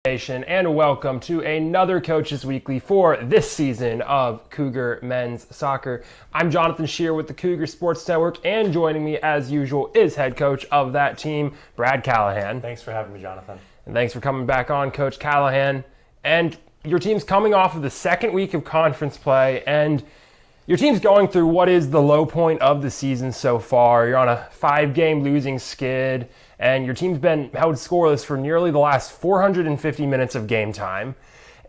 And welcome to another Coaches Weekly for this season of Cougar Men's Soccer. I'm Jonathan Shear with the Cougar Sports Network, and joining me as usual is head coach of that team, Brad Callahan. Thanks for having me, Jonathan. And thanks for coming back on, Coach Callahan. And your team's coming off of the second week of conference play, and your team's going through what is the low point of the season so far. You're on a 5-game losing skid, and your team's been held scoreless for nearly the last 450 minutes of game time.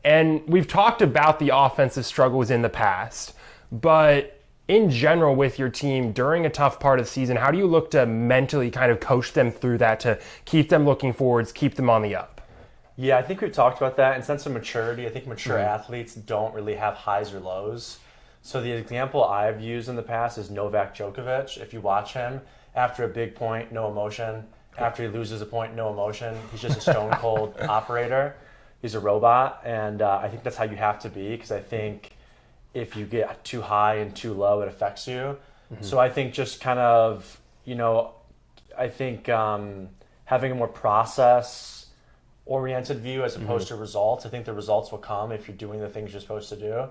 And we've talked about the offensive struggles in the past, but in general with your team during a tough part of the season, how do you look to mentally kind of coach them through that to keep them looking forwards, keep them on the up? Yeah, I think we've talked about that. In sense of maturity, I think mature athletes don't really have highs or lows. So the example I've used in the past is Novak Djokovic. If you watch him, after a big point, no emotion. After he loses a point, no emotion. He's just a stone cold operator. He's a robot, and I think that's how you have to be, because I think if you get too high and too low, it affects you. Mm-hmm. So I think just kind of, having a more process-oriented view as opposed to results. I think the results will come if you're doing the things you're supposed to do.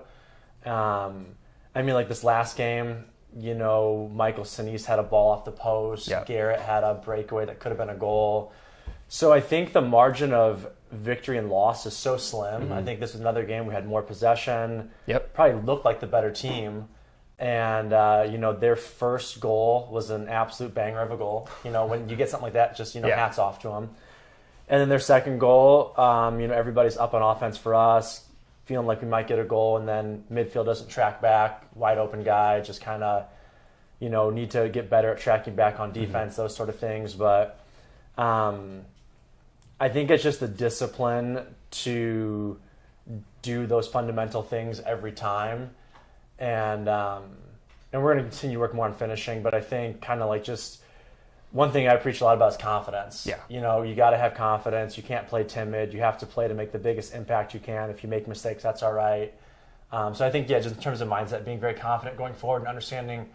Like this last game, Michael Sinise had a ball off the post. Yep. Garrett had a breakaway that could have been a goal. So I think the margin of victory and loss is so slim. Mm-hmm. I think this is another game we had more possession. Yep. Probably looked like the better team. And, their first goal was an absolute banger of a goal. When you get something like that, just, hats off to them. And then their second goal, everybody's up on offense for us, feeling like we might get a goal, and then midfield doesn't track back, wide open guy, just kind of, need to get better at tracking back on defense, those sort of things. But I think it's just the discipline to do those fundamental things every time. And we're going to continue to work more on finishing, but I think kind of like just one thing I preach a lot about is confidence. Yeah. You got to have confidence. You can't play timid. You have to play to make the biggest impact you can. If you make mistakes, that's all right. So I think, just in terms of mindset, being very confident going forward and understanding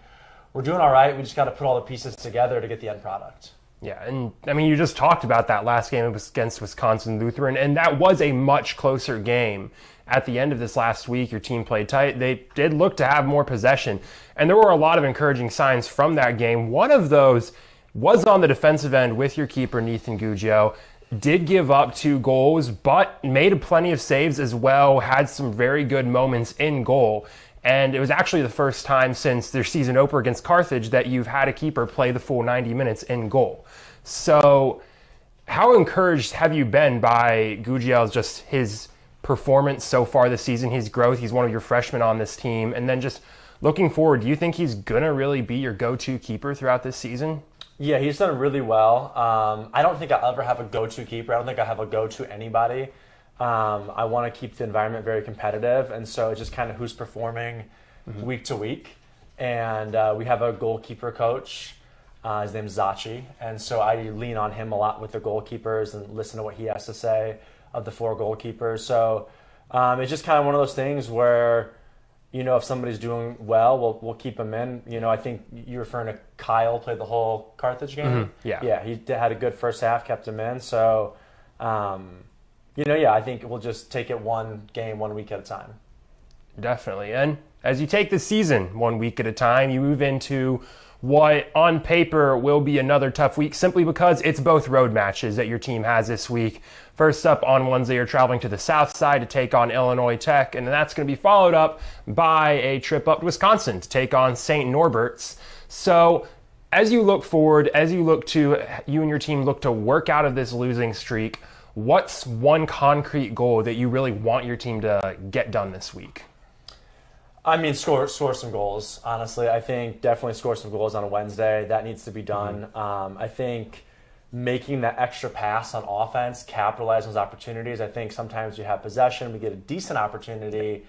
we're doing all right. We just got to put all the pieces together to get the end product. Yeah, and you just talked about that last game against Wisconsin Lutheran, and that was a much closer game. At the end of this last week, your team played tight. They did look to have more possession, and there were a lot of encouraging signs from that game. One of those was on the defensive end with your keeper, Nathan Gugio. Did give up 2 goals, but made plenty of saves as well, had some very good moments in goal. And it was actually the first time since their season opener against Carthage that you've had a keeper play the full 90 minutes in goal. So how encouraged have you been by Gugio's just his performance so far this season, his growth? He's one of your freshmen on this team. And then just looking forward, do you think he's going to really be your go-to keeper throughout this season? Yeah, he's done really well. I don't think I'll ever have a go-to keeper. I don't think I have a go-to anybody. I want to keep the environment very competitive, and so it's just kind of who's performing week to week. And we have a goalkeeper coach. His name's Zachi, and so I lean on him a lot with the goalkeepers and listen to what he has to say of the 4 goalkeepers. So it's just kind of one of those things where, if somebody's doing well, we'll keep them in. I think you're referring to Kyle played the whole Carthage game. Mm-hmm. Yeah, he had a good first half, kept him in. So, I think we'll just take it one game, 1 week at a time. Definitely. And as you take the season 1 week at a time, you move into what on paper will be another tough week, simply because it's both road matches that your team has this week. First up on Wednesday, you're traveling to the south side to take on Illinois Tech, and that's going to be followed up by a trip up to Wisconsin to take on St. Norbert's. So as you look forward, you and your team look to work out of this losing streak, what's one concrete goal that you really want your team to get done this week? Score some goals, honestly. I think definitely score some goals on a Wednesday. That needs to be done. Mm-hmm. I think making that extra pass on offense, capitalizing those opportunities. I think sometimes you have possession, we get a decent opportunity,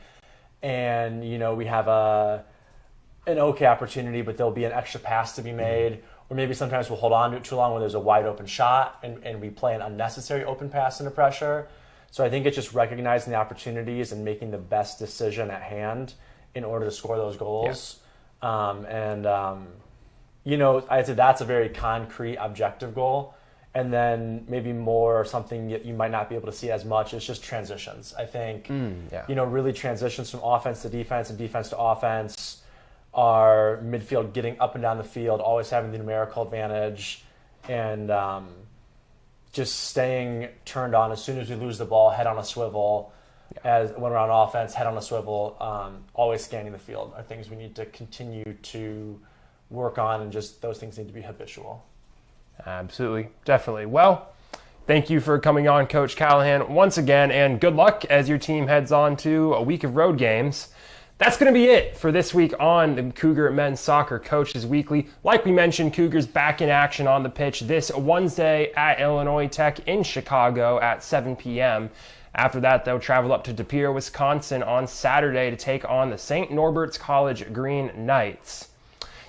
and we have an okay opportunity, but there'll be an extra pass to be made. Or maybe sometimes we'll hold on to it too long when there's a wide open shot and we play an unnecessary open pass into pressure. So I think it's just recognizing the opportunities and making the best decision at hand in order to score those goals. Yeah. I'd say that's a very concrete objective goal. And then maybe more something that you might not be able to see as much is just transitions. I think, really transitions from offense to defense and defense to offense, our midfield getting up and down the field, always having the numerical advantage, and just staying turned on as soon as we lose the ball, head on a swivel. As when we're on offense, head on a swivel, always scanning the field are things we need to continue to work on, and just those things need to be habitual. Absolutely. Definitely. Well, thank you for coming on, Coach Callahan, once again, and good luck as your team heads on to a week of road games. That's going to be it for this week on the Cougar Men's Soccer Coaches Weekly. Like we mentioned, Cougars back in action on the pitch this Wednesday at Illinois Tech in Chicago at 7 p.m. After that, they'll travel up to De Pere, Wisconsin on Saturday to take on the St. Norbert's College Green Knights.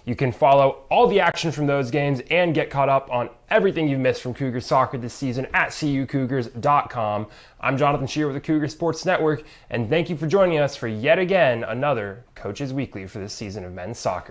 You can follow all the action from those games and get caught up on everything you've missed from Cougar soccer this season at cucougars.com. I'm Jonathan Shear with the Cougar Sports Network, and thank you for joining us for yet again another Coaches Weekly for this season of men's soccer.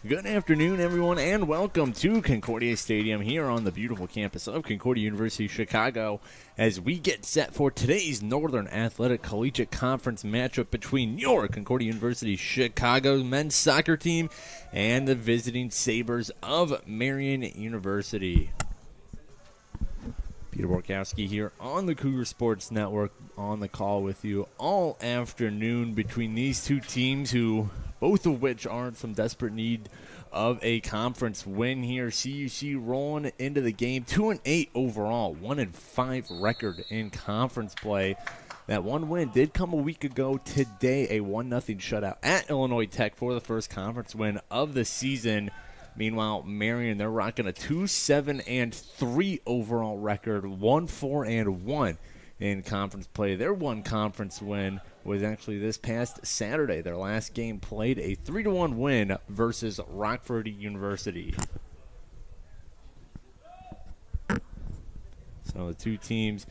Good afternoon, everyone, and welcome to Concordia Stadium here on the beautiful campus of Concordia University, Chicago, as we get set for today's Northern Athletic Collegiate Conference matchup between your Concordia University Chicago men's soccer team and the visiting Sabres of Marian University. Peter Borkowski here on the Cougar Sports Network on the call with you all afternoon between these two teams, who both of which are in some desperate need of a conference win here. CUC rolling into the game 2-8 overall, 1-5 record in conference play. That one win did come a week ago today, a 1-0 shutout at Illinois Tech for the first conference win of the season. Meanwhile, Marian, they're rocking a 2-7-3 overall record, 1-4-1 in conference play. Their one conference win was actually this past Saturday. Their last game played, a 3-1 win versus Rockford University. So the two teams,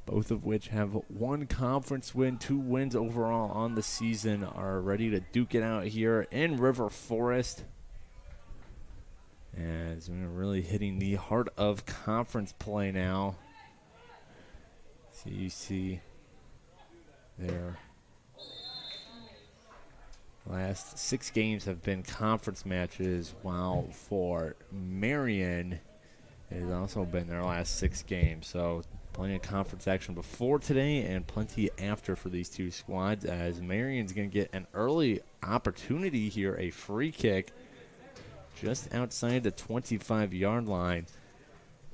both of which have one conference win, 2 wins overall on the season, are ready to duke it out here in River Forest. As we're really hitting the heart of conference play now. CUC, their last 6 games have been conference matches, while for Marian, it has also been their last 6 games. So plenty of conference action before today and plenty after for these two squads, as Marian's going to get an early opportunity here, a free kick just outside the 25-yard line.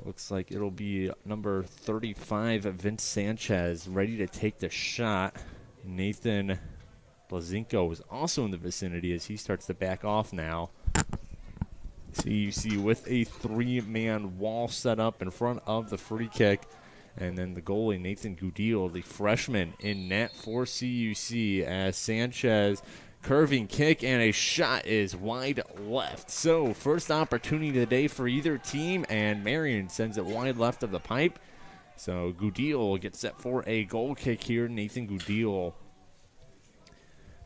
Looks like it'll be number 35, Vince Sanchez, ready to take the shot. Nathan Blazinko is also in the vicinity as he starts to back off now. CUC with a 3-man wall set up in front of the free kick. And then the goalie, Nathan Gudil, the freshman in net for CUC, as Sanchez curving kick, and a shot is wide left. So first opportunity of the day for either team, and Marian sends it wide left of the pipe. So Gudil gets set for a goal kick here. Nathan Gudil,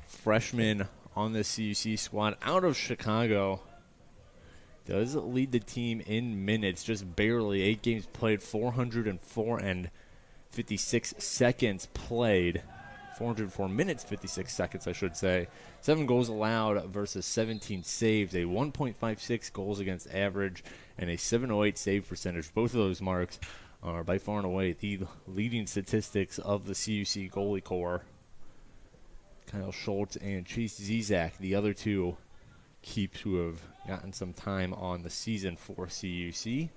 freshman on the CUC squad out of Chicago, does lead the team in minutes, just barely. 8 games played, 404 and 56 seconds played. 404 minutes, 56 seconds, I should say. 7 goals allowed versus 17 saves, a 1.56 goals against average, and a 708 save percentage. Both of those marks are by far and away the leading statistics of the CUC goalie corps. Kyle Schultz and Chase Zizak, the other two keeps who have gotten some time on the season for CUC.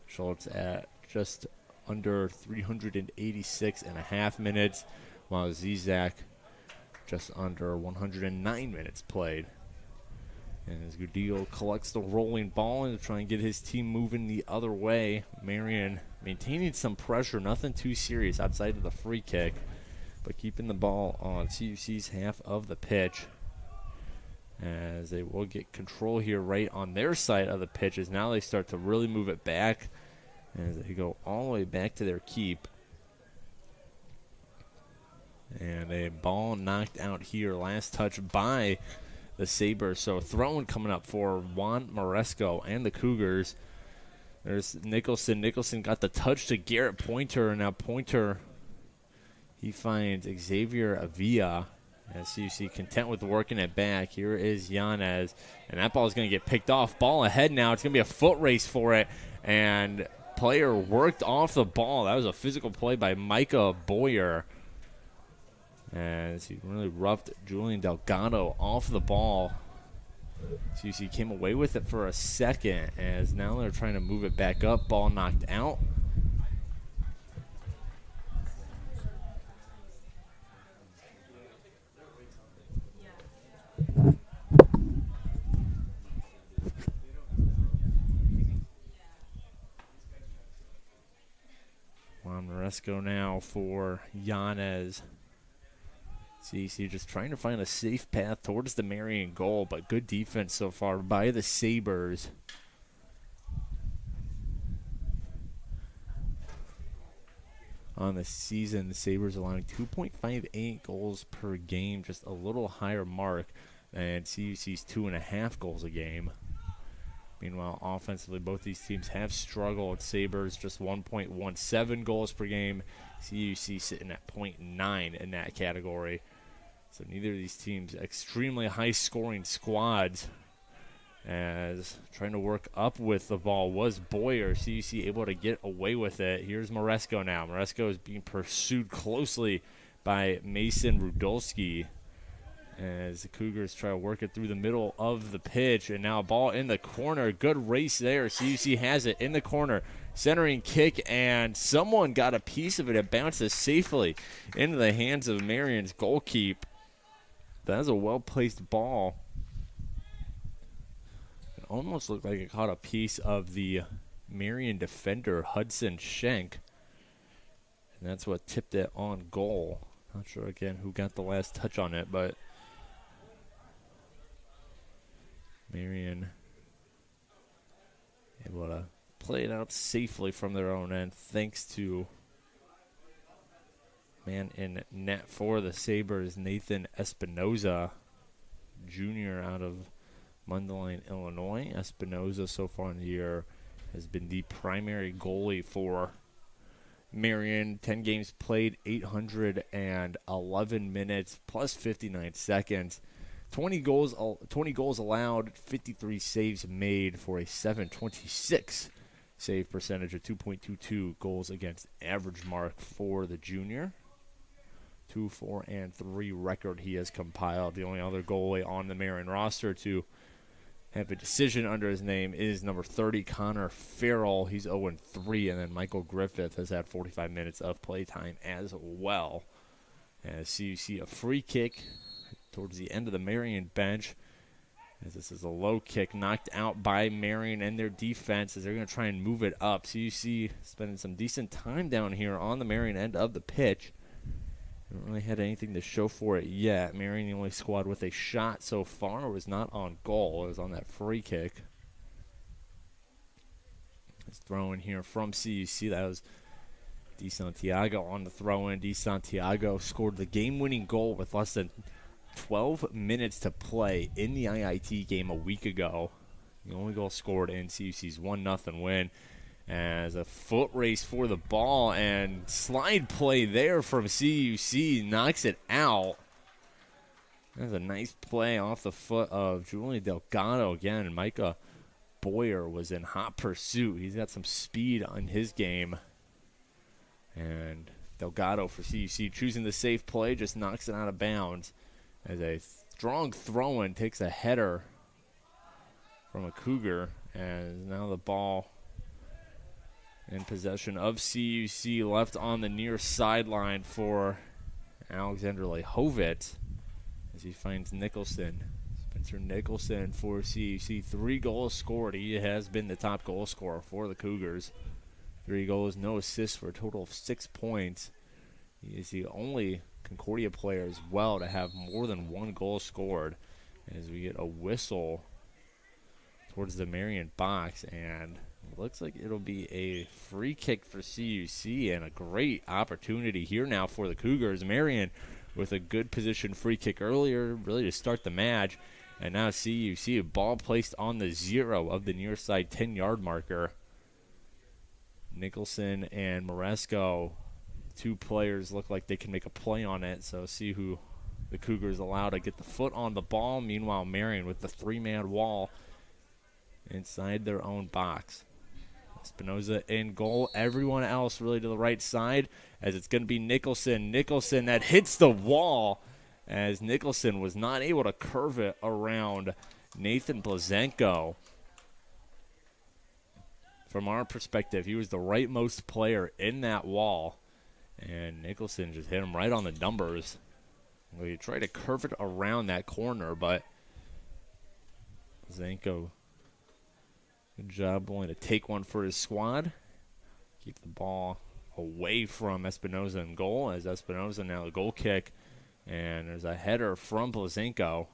Schultz at just under 386 and a half minutes, while Zizak just under 109 minutes played. And as Gudil collects the rolling ball and to try and get his team moving the other way, Marian maintaining some pressure, nothing too serious outside of the free kick, but keeping the ball on CUC's half of the pitch, as they will get control here right on their side of the pitch, as now they start to really move it back as they go all the way back to their keep. And a ball knocked out here, last touch by the Sabres. So throwing coming up for Juan Maresco and the Cougars. There's Nicholson. Nicholson got the touch to Garrett Pointer, and now Pointer, he finds Xavier Avila. As you see, content with working it back. Here is Yanez, and that ball is going to get picked off. Ball ahead now. It's going to be a foot race for it, and player worked off the ball. That was a physical play by Micah Boyer, as he really roughed Julian Delgado off the ball. CUC came away with it for a second, as now they're trying to move it back up. Ball knocked out. Juan Maresco now for Yanez. CC just trying to find a safe path towards the Marian goal, but good defense so far by the Sabres. On the season, the Sabres allowing 2.58 goals per game, just a little higher mark and CUC's 2.5 goals a game. Meanwhile, offensively, both these teams have struggled. Sabres just 1.17 goals per game. CUC sitting at 0.9 in that category. So neither of these teams extremely high-scoring squads. As trying to work up with the ball was Boyer. CUC able to get away with it. Here's Moresco now. Moresco is being pursued closely by Mason Rudolski as the Cougars try to work it through the middle of the pitch. And now a ball in the corner. Good race there. CUC has it in the corner. Centering kick, and someone got a piece of it. It bounces safely into the hands of Marian's goalkeeper. That's a well-placed ball. It almost looked like it caught a piece of the Marian defender, Hudson Schenk. And that's what tipped it on goal. Not sure, again, who got the last touch on it, but Marian able to play it out safely from their own end thanks to man in net for the Sabres, Nathan Espinoza, Jr. out of Mundelein, Illinois. Espinoza so far in the year has been the primary goalie for Marian. 10 games played, 811 minutes, plus 59 seconds. 20 goals allowed, 53 saves made for a .726 save percentage, a 2.22 goals against average mark for the junior. 2-4-3 record he has compiled. The only other goalie on the Marian roster to have a decision under his name is number 30, Connor Farrell. He's 0-3, and then Michael Griffith has had 45 minutes of playtime as well. As you see a free kick towards the end of the Marian bench, as this is a low kick knocked out by Marian and their defense as they're going to try and move it up. So you see spending some decent time down here on the Marian end of the pitch. Haven't really had anything to show for it yet. Marian, the only squad with a shot so far, was not on goal. It was on that free kick. It's throw-in here from CUC. That was DeSantiago on the throw-in. DeSantiago scored the game-winning goal with less than 12 minutes to play in the IIT game a week ago. The only goal scored in CUC's 1-0 win. As a foot race for the ball and slide play there from CUC knocks it out. That's a nice play off the foot of Julian Delgado again. Micah Boyer was in hot pursuit. He's got some speed on his game. And Delgado for CUC choosing the safe play, just knocks it out of bounds. As a strong throw-in takes a header from a Cougar. And now the ball in possession of CUC, left on the near sideline for Alexander Lehovitz as he finds Nicholson. Spencer Nicholson for CUC. 3 goals scored. He has been the top goal scorer for the Cougars. 3 goals, no assists for a total of 6 points. He is the only Concordia player as well to have more than 1 goal scored. As we get a whistle towards the Marian box, and looks like it'll be a free kick for CUC and a great opportunity here now for the Cougars. Marian with a good position free kick earlier, really to start the match. And now CUC, a ball placed on the 0 of the near side 10-yard marker. Nicholson and Moresco, 2 players, look like they can make a play on it. So see who the Cougars allow to get the foot on the ball. Meanwhile, Marian with the 3-man wall inside their own box. Espinoza in goal. Everyone else really to the right side as it's going to be Nicholson. Nicholson that hits the wall as Nicholson was not able to curve it around Nathan Blazenko. From our perspective, he was the rightmost player in that wall, and Nicholson just hit him right on the numbers. We tried to curve it around that corner, but Blazenko, good job willing to take one for his squad. Keep the ball away from Espinoza in goal as Espinoza now the goal kick. And there's a header from Blazenko.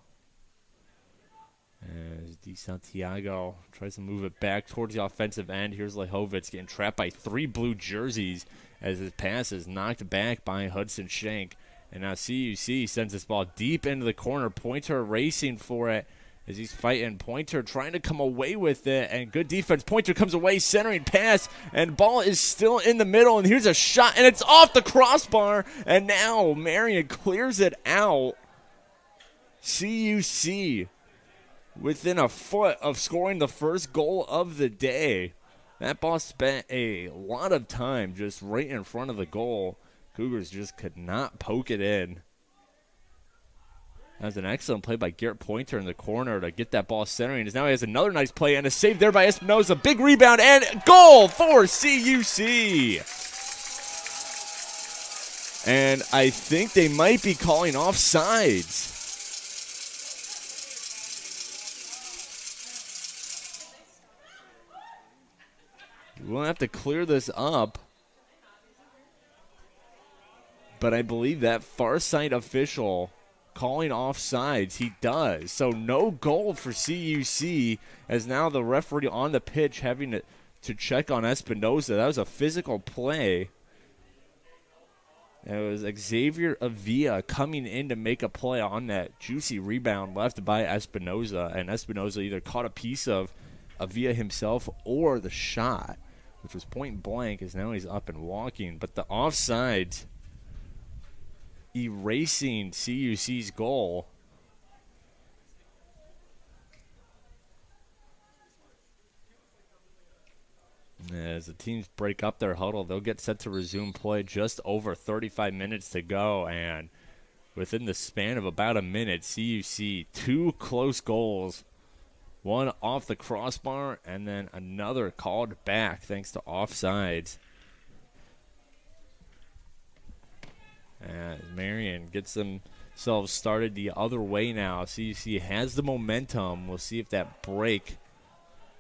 As DeSantiago tries to move it back towards the offensive end. Here's Lehovitz getting trapped by 3 blue jerseys as his pass is knocked back by Hudson Schenk. And now CUC sends this ball deep into the corner. Pointer racing for it as he's fighting. Pointer trying to come away with it, and good defense. Pointer comes away, centering pass, and ball is still in the middle, and here's a shot, and it's off the crossbar, and now Marian clears it out. CUC within a foot of scoring the first goal of the day. That ball spent a lot of time just right in front of the goal. Cougars just could not poke it in. That was an excellent play by Garrett Pointer in the corner to get that ball centering. As now he has another nice play and a save there by Espinoza. Big rebound and goal for CUC. And I think they might be calling offsides. We'll have to clear this up. But I believe that far side official calling offsides, he does. So no goal for CUC, as now the referee on the pitch having to check on Espinoza. That was a physical play. It was Xavier Avila coming in to make a play on that juicy rebound left by Espinoza. And Espinoza either caught a piece of Avila himself or the shot, which was point blank, as now he's up and walking. But the offsides erasing CUC's goal. As the teams break up their huddle, they'll get set to resume play. Just over 35 minutes to go, and within the span of about a minute, CUC, 2 close goals. One off the crossbar, and then another called back thanks to offsides. As Marian gets themselves started the other way now. CUC has the momentum. We'll see if that break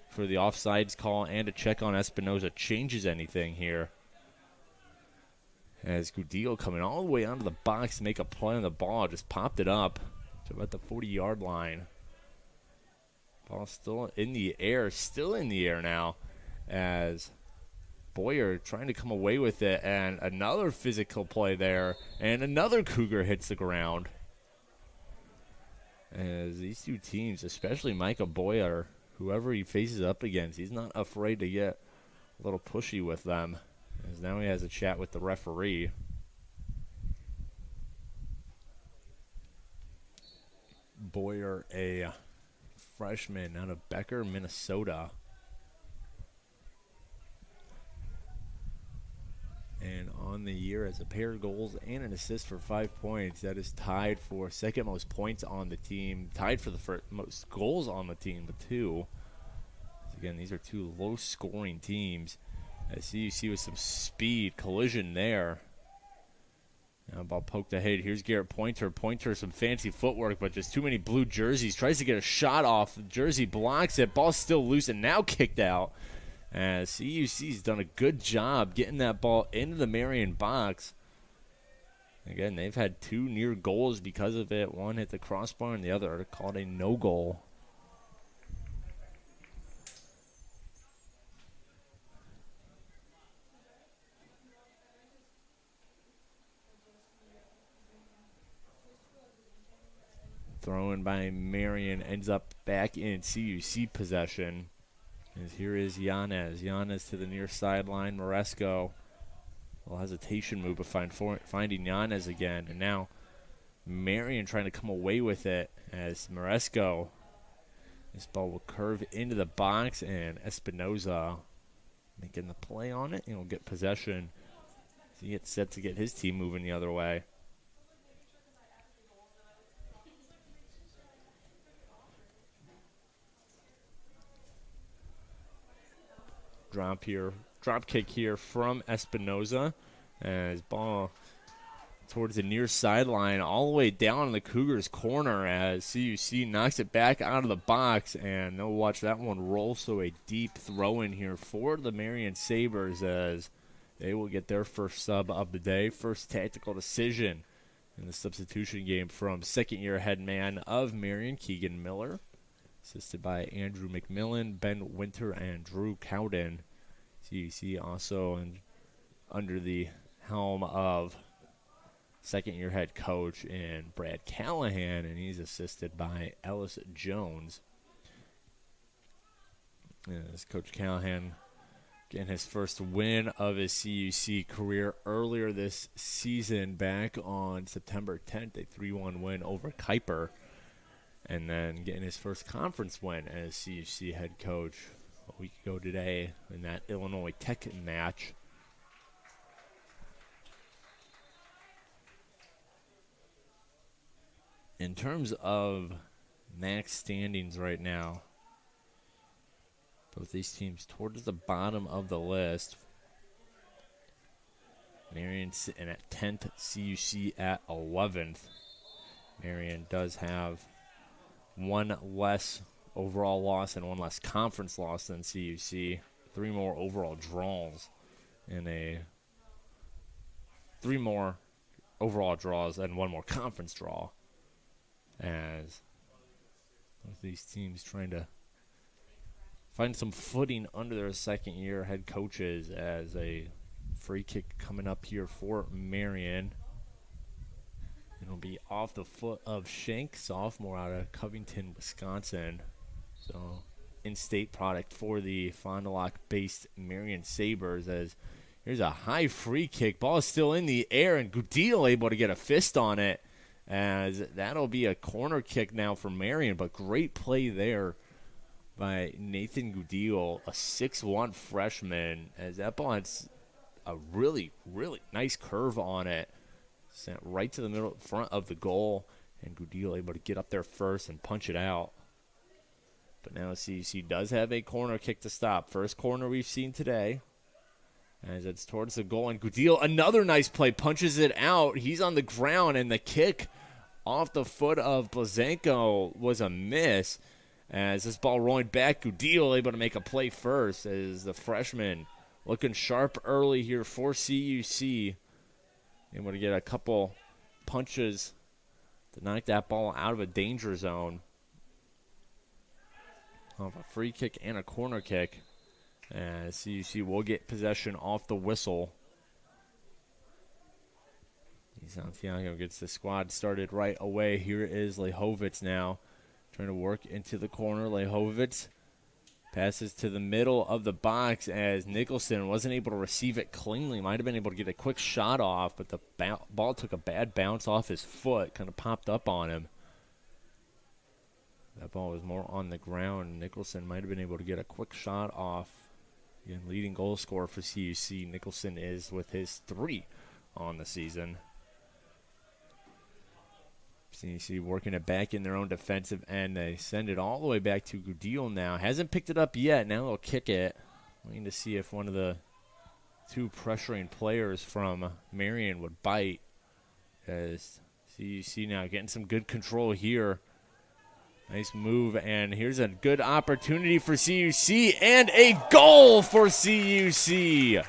for the offsides call and a check on Espinoza changes anything here. As Gudillo coming all the way onto the box to make a play on the ball. Just popped it up to about the 40-yard line. Ball still in the air now, as Boyer trying to come away with it, and another physical play there, and another Cougar hits the ground. As these two teams, especially Micah Boyer, whoever he faces up against, he's not afraid to get a little pushy with them. As now he has a chat with the referee. Boyer, a freshman out of Becker, Minnesota. And on the year as a pair of goals and an assist for 5 points. That is tied for second most points on the team. Tied for the first most goals on the team, but 2. Again, these are 2 low-scoring teams. As CUC with some speed, collision there. Now ball poked ahead. Here's Garrett Pointer. Pointer, some fancy footwork, but just too many blue jerseys. Tries to get a shot off. The jersey blocks it. Ball's still loose and now kicked out. As CUC's done a good job getting that ball into the Marian box. Again, they've had 2 near goals because of it. One hit the crossbar and the other called a no goal. Thrown by Marian, ends up back in CUC possession. As here is Yanez. Yanez to the near sideline. Maresco. A little hesitation move, but finding Yanez again. And now Marian trying to come away with it as Maresco. This ball will curve into the box, and Espinoza making the play on it, and will get possession. So he gets set to get his team moving the other way. Drop kick here from Espinoza, as ball towards the near sideline, all the way down in the Cougars' corner, as CUC knocks it back out of the box, and they'll watch that one roll. So a deep throw in here for the Marian Sabres, as they will get their first sub of the day, first tactical decision in the substitution game from second-year head man of Marian, Keegan Miller. Assisted by Andrew McMillan, Ben Winter, and Drew Cowden. CUC also under the helm of second-year head coach in Brad Callahan, and he's assisted by Ellis Jones. As Coach Callahan getting his first win of his CUC career earlier this season back on September 10th, a 3-1 win over Kuiper, and then getting his first conference win as CUC head coach a week ago today in that Illinois Tech match. In terms of max standings right now, both these teams towards the bottom of the list. Marian sitting at 10th, CUC at 11th. Marian does have one less overall loss and one less conference loss than CUC. 3 more overall draws and 3 more overall draws and 1 more conference draw. As both these teams trying to find some footing under their second-year head coaches, as a free kick coming up here for Marian. It'll be off the foot of Schenk, sophomore out of Covington, Wisconsin. So, in-state product for the Fond du Lac-based Marian Sabres. As here's a high free kick. Ball is still in the air, and Gudil able to get a fist on it. As that'll be a corner kick now for Marian, but great play there by Nathan Gudil, a 6'1 freshman, as that ball has a really, really nice curve on it. Sent right to the middle front of the goal, and Gudil able to get up there first and punch it out. But now CUC does have a corner kick to stop. First corner we've seen today, as it's towards the goal, and Gudil, another nice play, punches it out. He's on the ground, and the kick off the foot of Blazenko was a miss. As this ball rolling back, Gudil able to make a play first, as the freshman looking sharp early here for CUC. Able to get a couple punches to knock that ball out of a danger zone. Off a free kick and a corner kick. As CUC will get possession off the whistle. Santiago gets the squad started right away. Here is Lehovitz now, trying to work into the corner. Lehovitz passes to the middle of the box, as Nicholson wasn't able to receive it cleanly. Might have been able to get a quick shot off, but the ball took a bad bounce off his foot, kind of popped up on him. That ball was more on the ground. Nicholson might have been able to get a quick shot off. Again, leading goal scorer for CUC, Nicholson is with his 3 on the season. CUC working it back in their own defensive end. They send it all the way back to Gudil now. Hasn't picked it up yet. Now they'll kick it. Waiting to see if one of the 2 pressuring players from Marian would bite. As CUC now getting some good control here. Nice move, and here's a good opportunity for CUC, and a goal for CUC.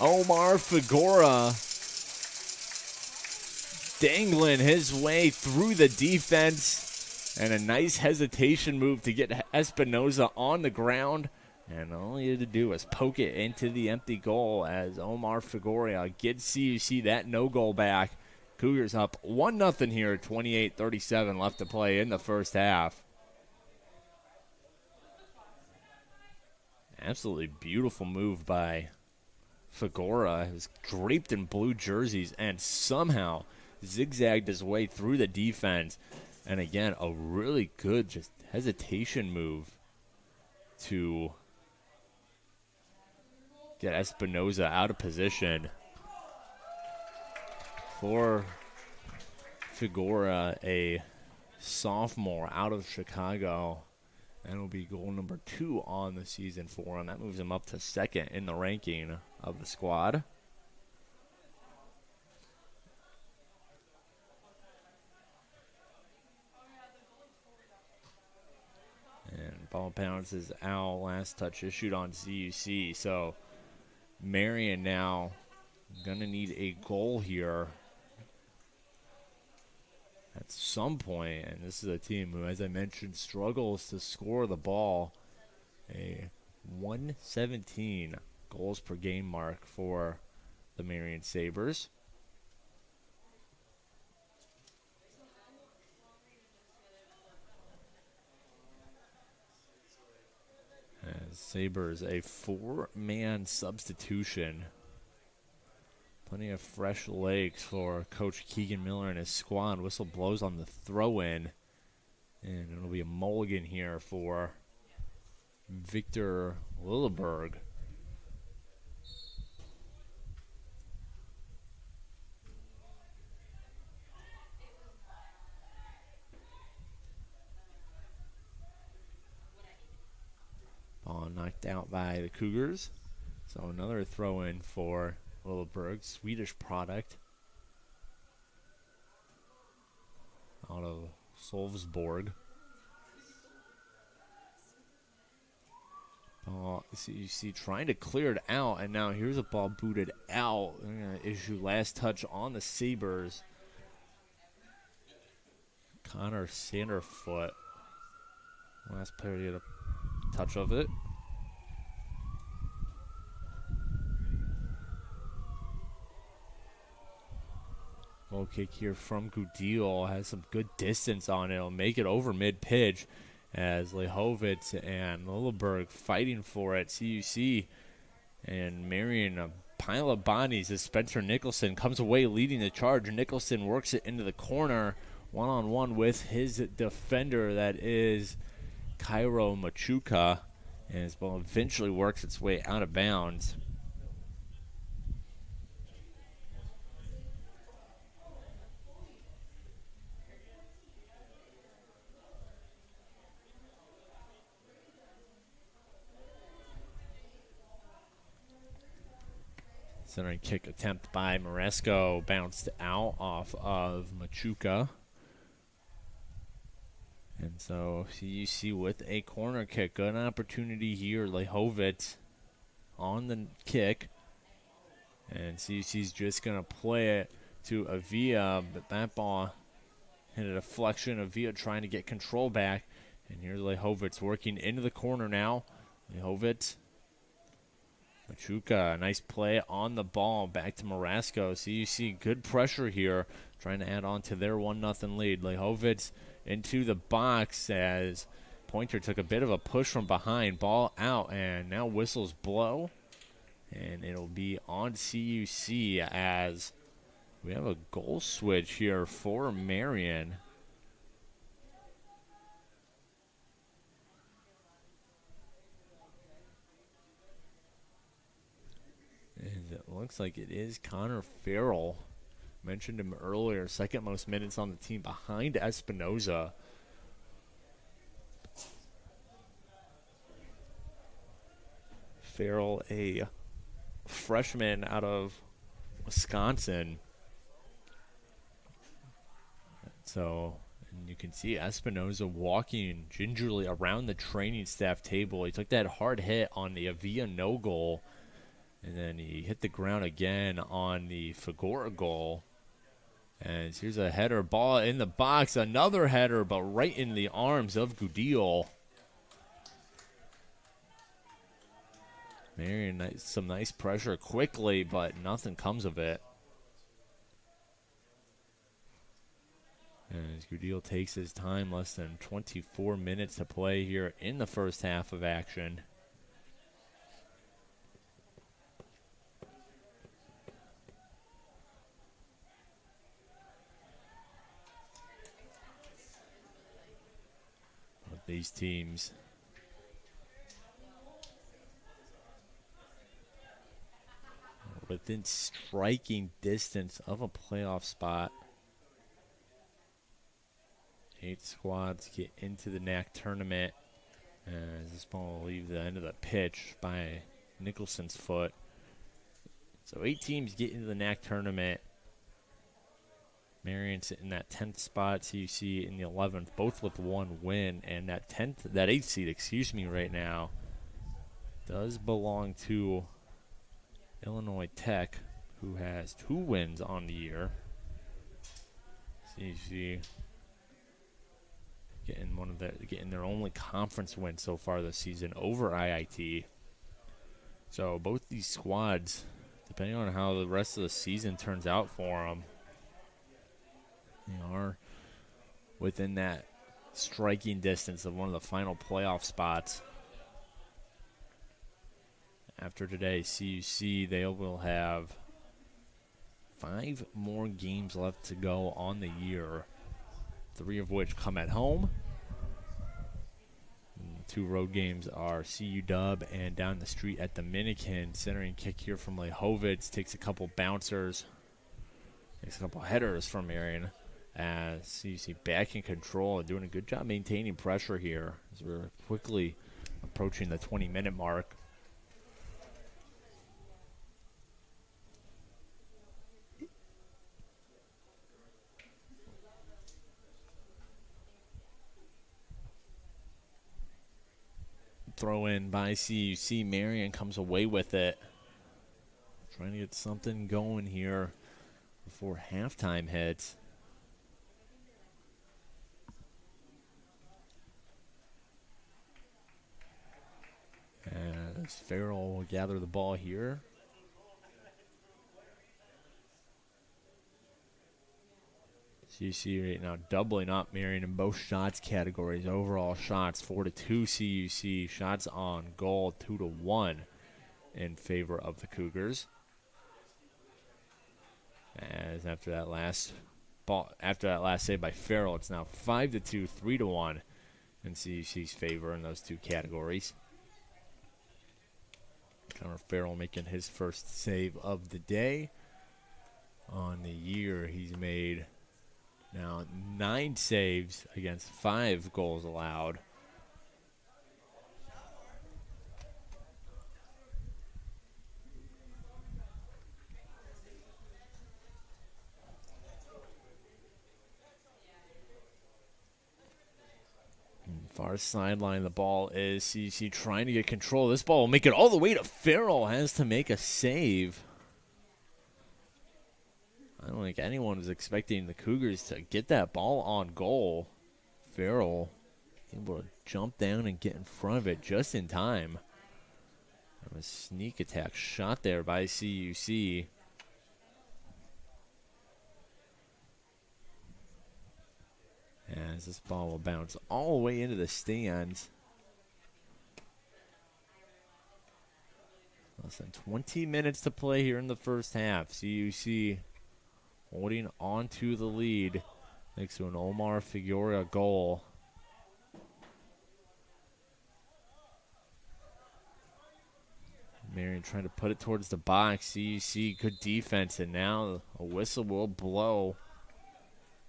Omar Figuera dangling his way through the defense, and a nice hesitation move to get Espinoza on the ground. And all he had to do was poke it into the empty goal, as Omar Figuera gets CUC that no goal back. Cougars up 1-0 here, 28:37 left to play in the first half. Absolutely beautiful move by Figuera. He was draped in blue jerseys and somehow zigzagged his way through the defense. And again, a really good just hesitation move to get Espinoza out of position. For Figuera, a sophomore out of Chicago. That'll be goal number 2 on the season for him. That moves him up to 2nd in the ranking of the squad. And ball bounces out. Last touch issued on CUC. So Marian now going to need a goal here at some point. And this is a team who, as I mentioned, struggles to score the ball. A 117 goals per game mark for the Marian Sabres. As Sabres, a 4-man substitution. Plenty of fresh legs for Coach Keegan Miller and his squad. Whistle blows on the throw-in. And it'll be a mulligan here for Victor Lilleberg. Ball knocked out by the Cougars. So another throw-in for Lilleberg, Swedish product out of Solvsborg. Ball, you see, trying to clear it out, and now here's a ball booted out. They're going to issue last touch on the Sabres. Connor Sanderfoot, last player to get a touch of it. Low kick here from Gudil has some good distance on it. It'll make it over mid-pitch as Lehovitz and Lilleberg fighting for it. CUC and Marian, a pile of bodies as Spencer Nicholson comes away leading the charge. Nicholson works it into the corner one-on-one with his defender, that is Cairo Machuca, and his ball eventually works its way out of bounds. Centering kick attempt by Maresco, bounced out off of Machuca. And so CUC with a corner kick. Good opportunity here. Lehovitz on the kick. And CUC's just going to play it to Avila, but that ball hit a deflection. Avila trying to get control back. And here's Lehovitz working into the corner now. Lehovitz. Machuca, nice play on the ball. Back to Marasco. CUC, good pressure here. Trying to add on to their 1-0 lead. Lehovitz into the box as Pointer took a bit of a push from behind. Ball out, and now whistles blow. And it'll be on CUC as we have a goal switch here for Marian. And it looks like it is Connor Farrell. Mentioned him earlier, second most minutes on the team behind Espinoza. Farrell, a freshman out of Wisconsin. So, and you can see Espinoza walking gingerly around the training staff table. He took that hard hit on the Avila no goal. And then he hit the ground again on the Fagora goal. And here's a header ball in the box. Another header, but right in the arms of Gudil. Marian, some nice pressure quickly, but nothing comes of it. As Gudil takes his time, less than 24 minutes to play here in the first half of action. These teams within striking distance of a playoff spot. 8 squads get into the NAC tournament as this ball will leave the end of the pitch by Nicholson's foot. So 8 teams get into the NAC tournament. Marian in that 10th spot, CUC in the 11th, both with 1 win, and that 8th seed, right now, does belong to Illinois Tech, who has 2 wins on the year. CUC getting their only conference win so far this season over IIT. So both these squads, depending on how the rest of the season turns out for them, are within that striking distance of one of the final playoff spots. After today, CUC, they will have 5 more games left to go on the year, 3 of which come at home. And the 2 road games are CU Dub and down the street at Dominican. Centering kick here from Lehovitz, takes a couple bouncers, takes a couple headers from Marian. As CUC back in control and doing a good job maintaining pressure here as we're quickly approaching the 20-minute mark. Throw in by CUC. Marian comes away with it. Trying to get something going here before halftime hits. As Farrell will gather the ball here. CUC right now doubling up Marian in both shots categories. Overall shots 4-2 CUC. Shots on goal 2-1 in favor of the Cougars. As after that last save by Farrell, it's now 5-2, 3-1 in CUC's favor in those 2 categories. Connor Farrell making his first save of the day. On the year, he's made now 9 saves against 5 goals allowed. Far sideline, the ball is CC trying to get control. This ball will make it all the way to Farrell. Has to make a save. I don't think anyone was expecting the Cougars to get that ball on goal. Farrell able to jump down and get in front of it just in time. A sneak attack shot there by CUC. As this ball will bounce all the way into the stands. Less than 20 minutes to play here in the first half. CUC holding on to the lead thanks to an Omar Figueroa goal. Marian trying to put it towards the box. CUC, good defense, and now a whistle will blow.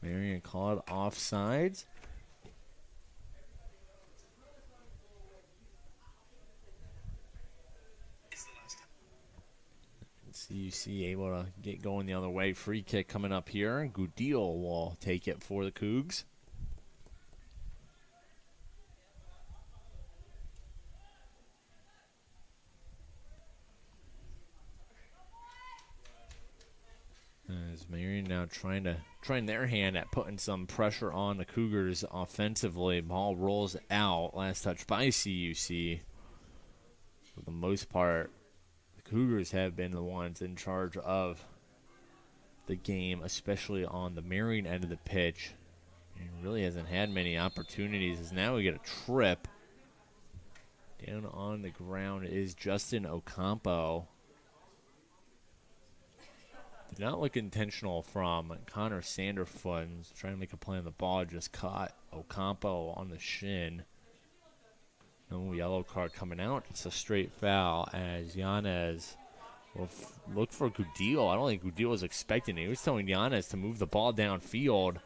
Marian called offsides. CUC able to get going the other way. Free kick coming up here. Gudil will take it for the Cougs. As Marian now trying their hand at putting some pressure on the Cougars offensively. Ball rolls out. Last touch by CUC. For the most part, the Cougars have been the ones in charge of the game, especially on the Marian end of the pitch. He really hasn't had many opportunities, as now we get a trip. Down on the ground is Justin Ocampo. Did not look intentional from Connor Sanderfoot. Trying to make a play on the ball, just caught Ocampo on the shin. No yellow card coming out. It's a straight foul as Yanez will look for Gudil. I don't think Gudil was expecting it. He was telling Yanez to move the ball downfield,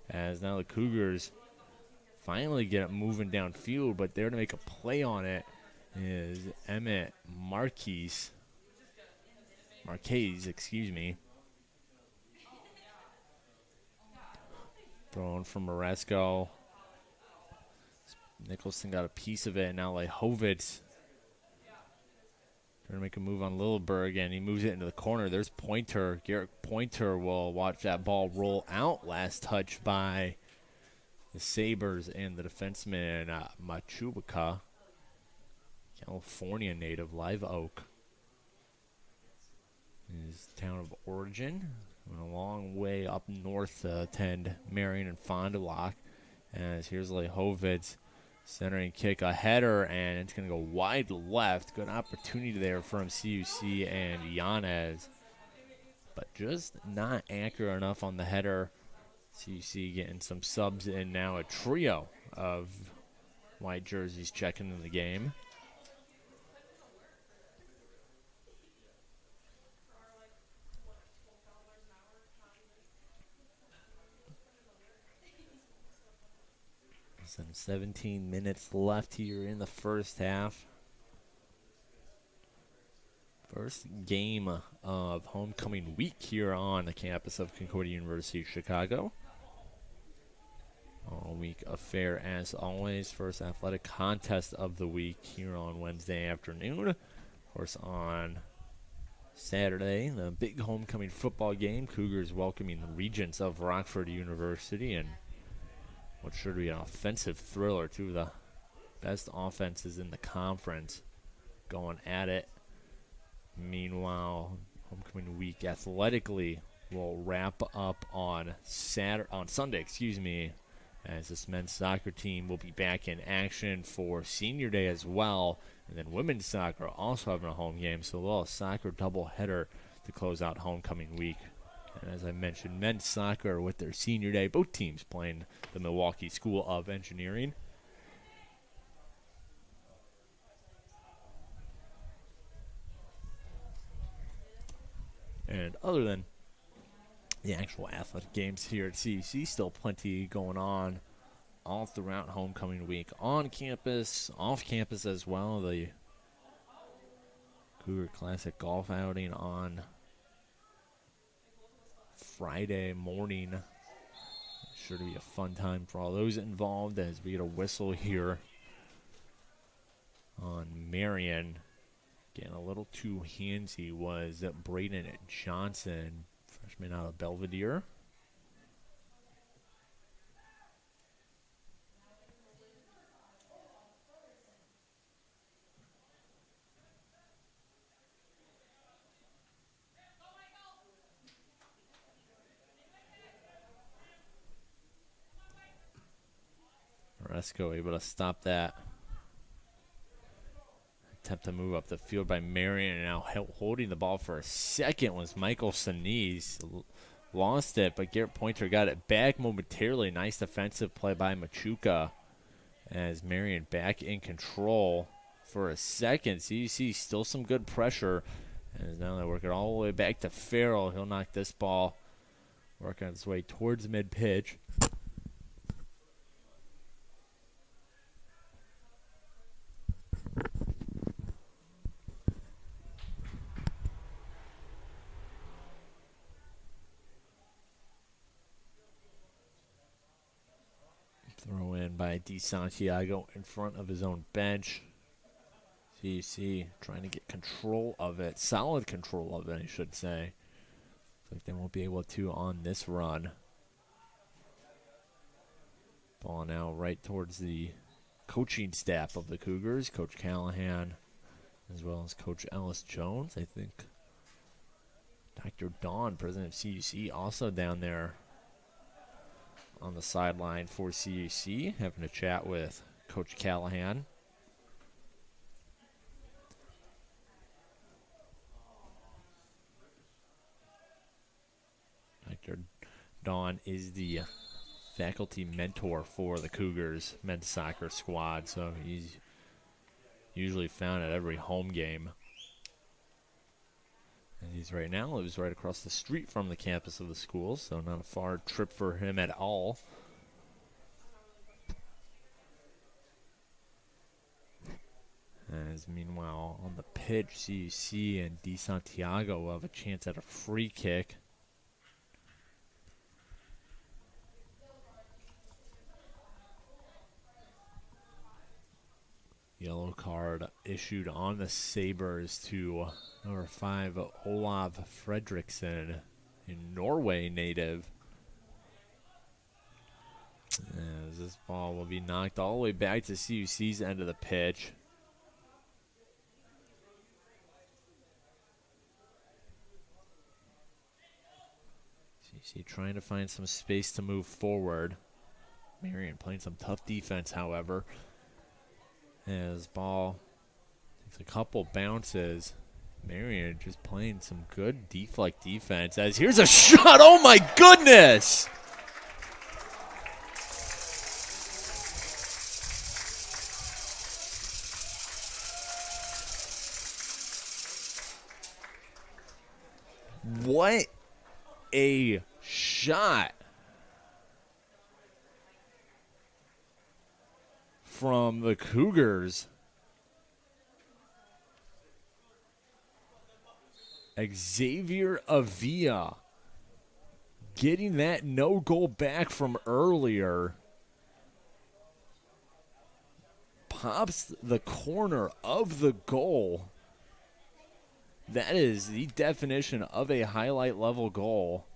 as now the Cougars finally get it moving downfield, but there to make a play on it is Emmett Marquez, excuse me. Thrown from Moresco. Nicholson got a piece of it, and now Lehovitz trying to make a move on Lilleberg, and he moves it into the corner. There's Pointer. Garrett Pointer will watch that ball roll out. Last touch by the Sabres and the defenseman Machubuka, California native, Live Oak. His town of origin. Went a long way up north to attend Marian and Fond du Lac. As here's Lehovitz centering kick, a header, and it's going to go wide left. Good opportunity there from CUC and Yanez, but just not accurate enough on the header. CUC getting some subs in now, a trio of white jerseys checking in the game. Some 17 minutes left here in the first half. First game of homecoming week here on the campus of Concordia University, Chicago. All week affair as always. First athletic contest of the week here on Wednesday afternoon. Of course, on Saturday, the big homecoming football game. Cougars welcoming the Regents of Rockford University, and what should be an offensive thriller. Two of the best offenses in the conference going at it. Meanwhile, homecoming week athletically will wrap up on Sunday, as this men's soccer team will be back in action for senior day as well. And then women's soccer also having a home game, so a little soccer doubleheader to close out homecoming week. And as I mentioned, men's soccer with their senior day, both teams playing the Milwaukee School of Engineering. And other than the actual athletic games here at CUC, still plenty going on all throughout homecoming week. On campus, off campus as well. The Cougar Classic golf outing on Friday morning. Sure to be a fun time for all those involved as we get a whistle here on Marian. Getting a little too handsy was Braden Johnson, freshman out of Belvedere. Resco able to stop that. Attempt to move up the field by Marian, and now holding the ball for a second was Michael Sinise. Lost it, but Garrett Pointer got it back momentarily. Nice defensive play by Machuca as Marian back in control for a second. So you see still some good pressure, and now they work it all the way back to Farrell. He'll knock this ball, working its way towards mid-pitch. Throw in by DeSantiago in front of his own bench. CUC trying to get control of it. Solid control of it, I should say. Looks like they won't be able to on this run. Ball now right towards the coaching staff of the Cougars. Coach Callahan as well as Coach Ellis Jones. I think Dr. Dawn, president of CUC, also down there on the sideline for CUC, having a chat with Coach Callahan. Dr. Dawn is the faculty mentor for the Cougars men's soccer squad, so he's usually found at every home game. And he's right now lives right across the street from the campus of the school, so not a far trip for him at all. As meanwhile on the pitch, CUC and DeSantiago have a chance at a free kick. Yellow card issued on the Sabres to number 5, Olav Fredriksson, a Norway native. As this ball will be knocked all the way back to CUC's end of the pitch. CUC trying to find some space to move forward. Marian playing some tough defense, however. As ball takes a couple bounces. Marian just playing some good deflect defense. As here's a shot. Oh my goodness! What a shot from the Cougars. Xavier Avila getting that no goal back from earlier. Pops the corner of the goal. That is the definition of a highlight level goal.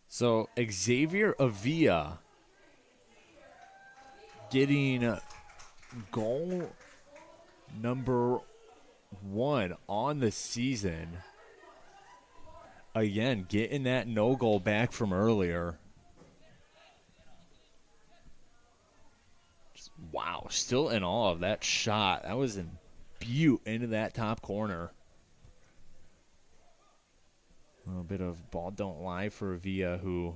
So Xavier Avila getting goal number 1 on the season. Again, getting that no goal back from earlier. Wow, still in awe of that shot. That was in beaut into that top corner. A little bit of ball don't lie for Avila, who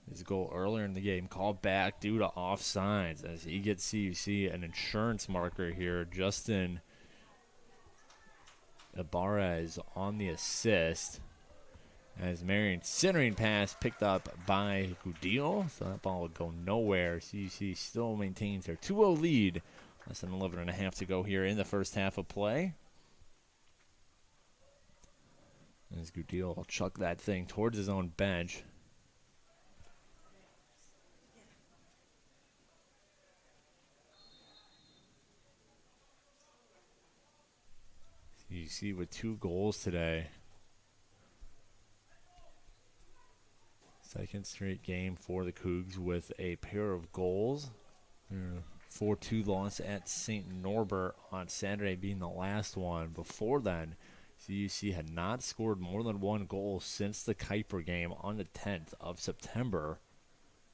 his goal earlier in the game called back due to offsides as he gets CUC an insurance marker here. Justin Ibarez on the assist as Marian centering pass picked up by Gudillo. So that ball would go nowhere. CUC still maintains their 2-0 lead. Less than 11 and a half to go here in the first half of play. As Gudillo will chuck that thing towards his own bench. You see with 2 goals today. Second straight game for the Cougs with a pair of goals. 4-2 loss at St. Norbert on Saturday being the last one. Before then, CUC had not scored more than 1 goal since the Kuiper game on the 10th of September.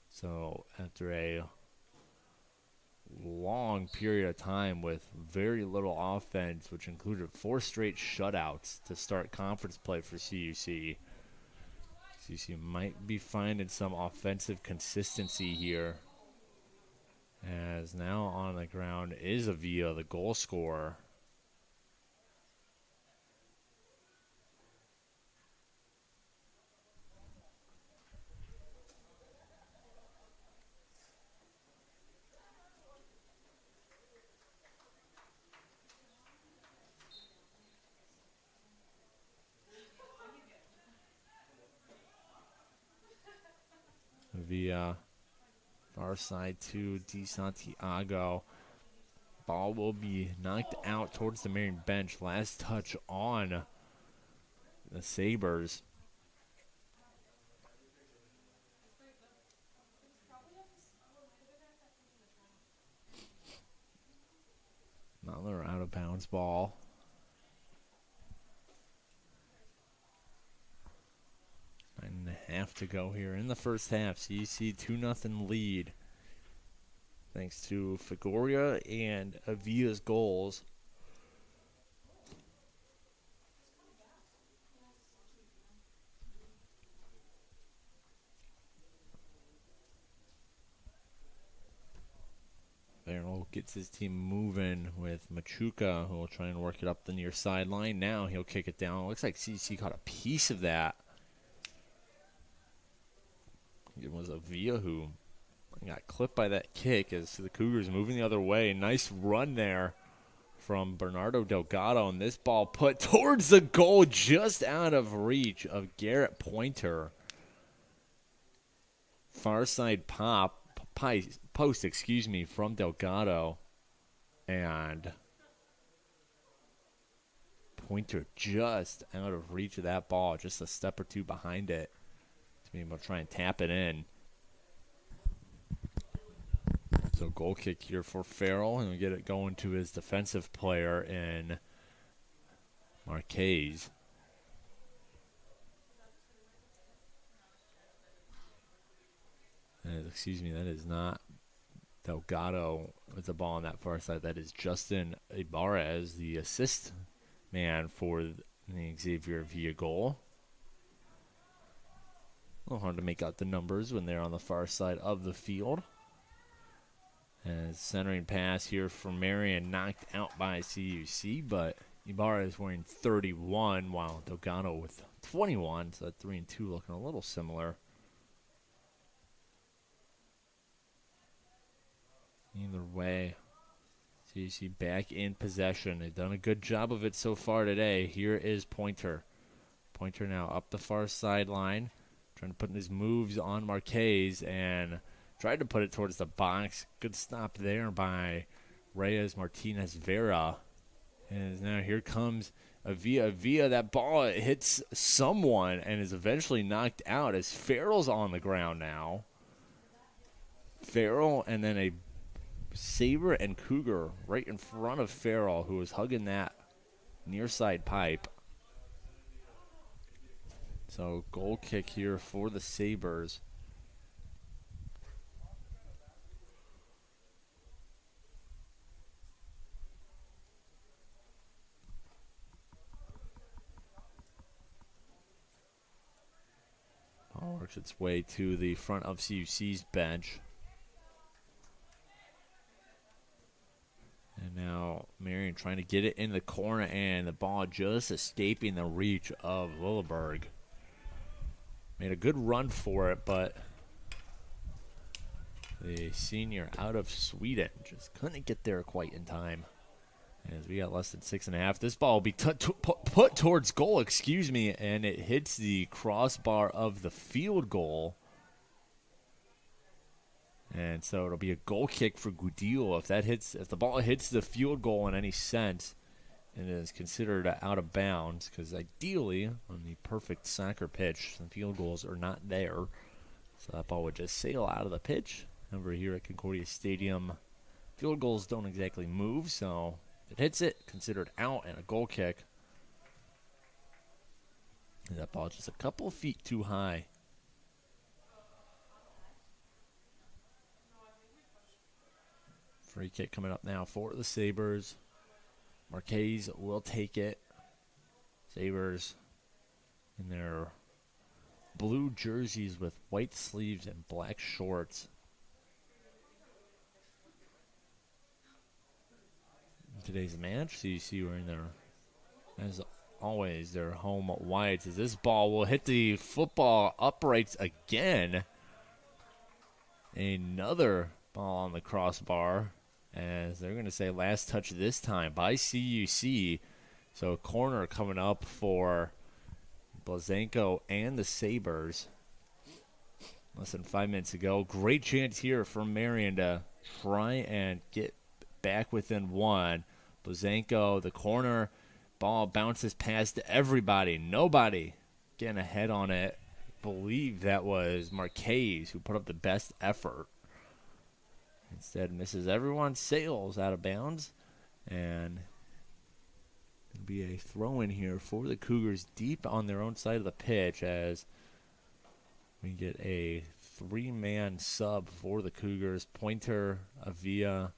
So after a long period of time with very little offense, which included 4 straight shutouts to start conference play for CUC. CUC might be finding some offensive consistency here. As now on the ground is Avila, the goal scorer. Via far side to Di Santiago. Ball will be knocked out towards the Marian bench. Last touch on the Sabres. Another out of bounds ball. 9.5 to go here in the first half. CUC 2-0 lead. Thanks to Fagoria and Avila's goals. Farrell gets his team moving with Machuca, who will try and work it up the near sideline. Now he'll kick it down. Looks like CC caught a piece of that. It was Avila who got clipped by that kick as the Cougars moving the other way. Nice run there from Bernardo Delgado, and this ball put towards the goal just out of reach of Garrett Pointer. Far side post, from Delgado, and Pointer just out of reach of that ball, just a step or two behind it to be able to try and tap it in. So goal kick here for Farrell, and we get it going to his defensive player in Marquez. That is not Delgado with the ball on that far side. That is Justin Ibarez, the assist man for the Xavier Villa goal. A little hard to make out the numbers when they're on the far side of the field. As centering pass here from Marian, knocked out by CUC, but Ibarra is wearing 31, while Delgado with 21, so that 3 and 2 looking a little similar. Either way, CUC back in possession. They've done a good job of it so far today. Here is Pointer. Pointer now up the far sideline, trying to put his moves on Marquez, and tried to put it towards the box. Good stop there by Reyes Martinez Vera. And now here comes Avia. That ball hits someone and is eventually knocked out as Farrell's on the ground now. Farrell and then a Sabre and Cougar right in front of Farrell, who was hugging that near side pipe. So goal kick here for the Sabres. Ball works its way to the front of CUC's bench. And now Marian trying to get it in the corner, and the ball just escaping the reach of Lilleberg. Made a good run for it, but the senior out of Sweden just couldn't get there quite in time. As we got less than 6.5. This ball will be put towards goal, and it hits the crossbar of the field goal. And so it'll be a goal kick for Gudil. If the ball hits the field goal in any sense, it is considered out of bounds, because ideally, on the perfect soccer pitch, the field goals are not there. So that ball would just sail out of the pitch. Over here at Concordia Stadium, field goals don't exactly move, so if it hits it, considered out and a goal kick. And that ball just a couple feet too high. Free kick coming up now for the Sabres. Marquez will take it. Sabres in their blue jerseys with white sleeves and black shorts. In today's match, so you see wearing their, as always, their home whites. As this ball will hit the football uprights again. Another ball on the crossbar, as they're going to say last touch this time by CUC. So a corner coming up for Blazenko and the Sabres. Less than 5 minutes to go. Great chance here for Marian to try and get back within one. Blazenko, the corner, ball bounces past everybody. Nobody getting ahead on it. I believe that was Marquez who put up the best effort. Instead, misses everyone, sails out of bounds, and it'll be a throw-in here for the Cougars deep on their own side of the pitch, as we get a three-man sub for the Cougars. Pointer, Avia,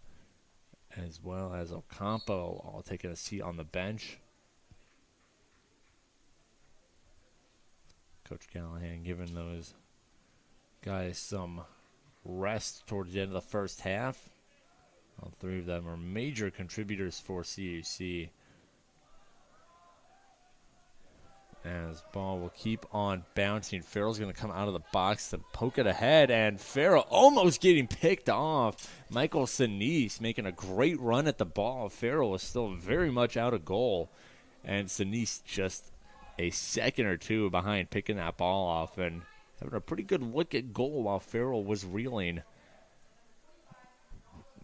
as well as Ocampo, all taking a seat on the bench. Coach Callahan giving those guys some rest towards the end of the first half. All three of them are major contributors for CUC. As ball will keep on bouncing. Farrell's going to come out of the box to poke it ahead, and Farrell almost getting picked off. Michael Sinise making a great run at the ball. Farrell is still very much out of goal, and Sinise just a second or two behind picking that ball off and having a pretty good look at goal while Farrell was reeling.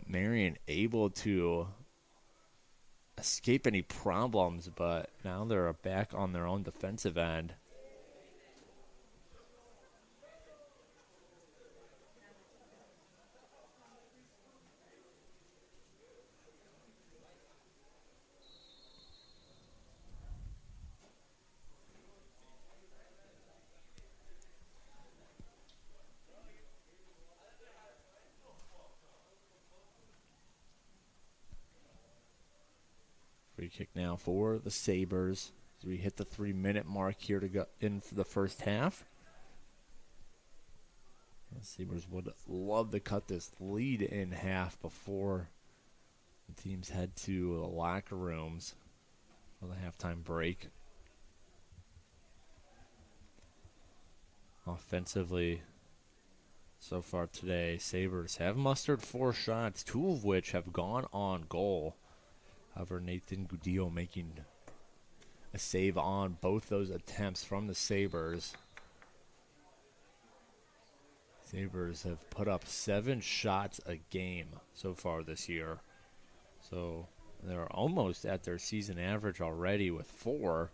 Marian able to escape any problems, but now they're back on their own defensive end. Free kick now for the Sabres as we hit the 3-minute mark here to go in for the first half. The Sabres would love to cut this lead in half before the teams head to the locker rooms for the halftime break. Offensively, so far today, Sabres have mustered 4 shots, 2 of which have gone on goal. However, Nathan Gudillo making a save on both those attempts from the Sabres. Sabres have put up 7 shots a game so far this year. So they're almost at their season average already with 4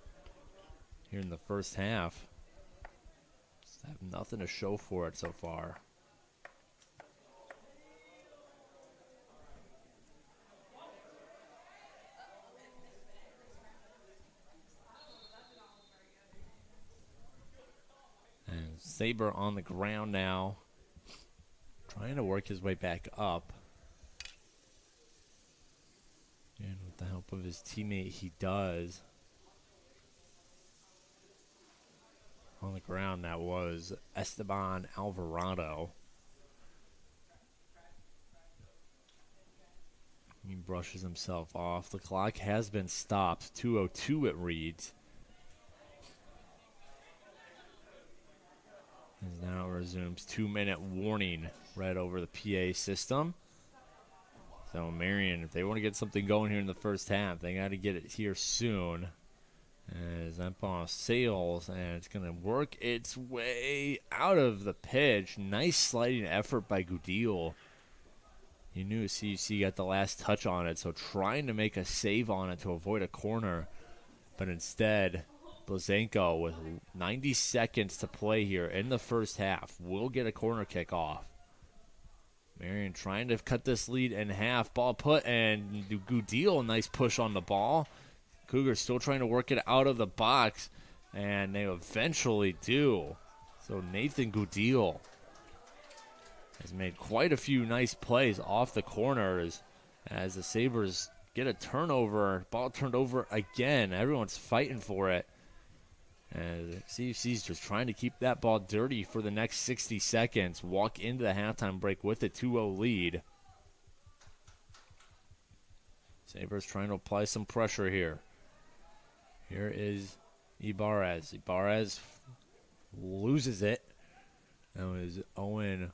here in the first half. Just have nothing to show for it so far. And Sabre on the ground now, trying to work his way back up. And with the help of his teammate, he does. On the ground, that was Esteban Alvarado. He brushes himself off. The clock has been stopped. 2:02 it reads. As now it resumes 2-minute warning right over the PA system. So Marian, if they want to get something going here in the first half, they got to get it here soon. As that ball sails, and it's going to work its way out of the pitch. Nice sliding effort by Gudil. You knew CUC got the last touch on it, so trying to make a save on it to avoid a corner. But instead, Blazenko, with 90 seconds to play here in the first half, will get a corner kick off. Marian trying to cut this lead in half. Ball put, and Gudil, nice push on the ball. Cougars still trying to work it out of the box, and they eventually do. So Nathan Gudil has made quite a few nice plays off the corners as the Sabres get a turnover. Ball turned over again. Everyone's fighting for it. And CUC's just trying to keep that ball dirty for the next 60 seconds. Walk into the halftime break with a 2-0 lead. Sabres trying to apply some pressure here. Here is Ibarez. Ibarez loses it. That was Owen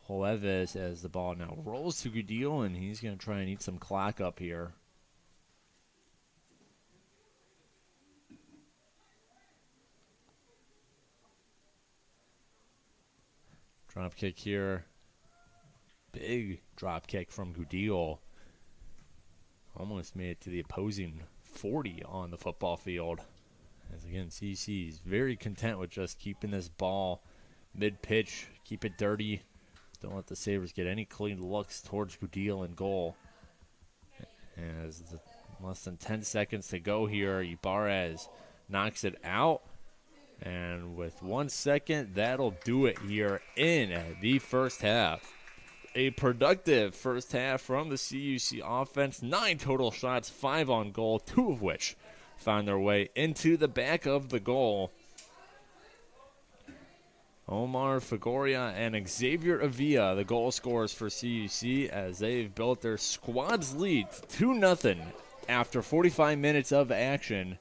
Jueves as the ball now rolls to Gudil, and he's going to try and eat some clock up here. Drop kick here. Big drop kick from Gudil. Almost made it to the opposing 40 on the football field. As again, CC is very content with just keeping this ball mid-pitch. Keep it dirty. Don't let the Sabres get any clean looks towards Gudil in goal. As less than 10 seconds to go here, Ibarez knocks it out. And with 1 second, that'll do it here in the first half. A productive first half from the CUC offense. 9 total shots, 5 on goal, 2 of which found their way into the back of the goal. Omar Fagoria and Xavier Avila, the goal scorers for CUC, as they've built their squad's lead 2-0 after 45 minutes of action.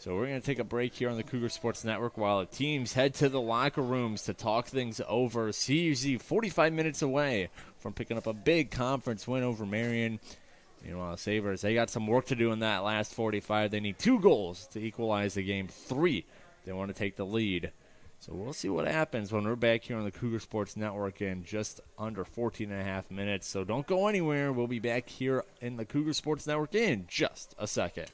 So we're going to take a break here on the Cougar Sports Network while the teams head to the locker rooms to talk things over. CUC 45 minutes away from picking up a big conference win over Marian. Meanwhile, Sabres, they got some work to do in that last 45. They need 2 goals to equalize the game. 3, they want to take the lead. So we'll see what happens when we're back here on the Cougar Sports Network in just under 14 and a half minutes. So don't go anywhere. We'll be back here in the Cougar Sports Network in just a second.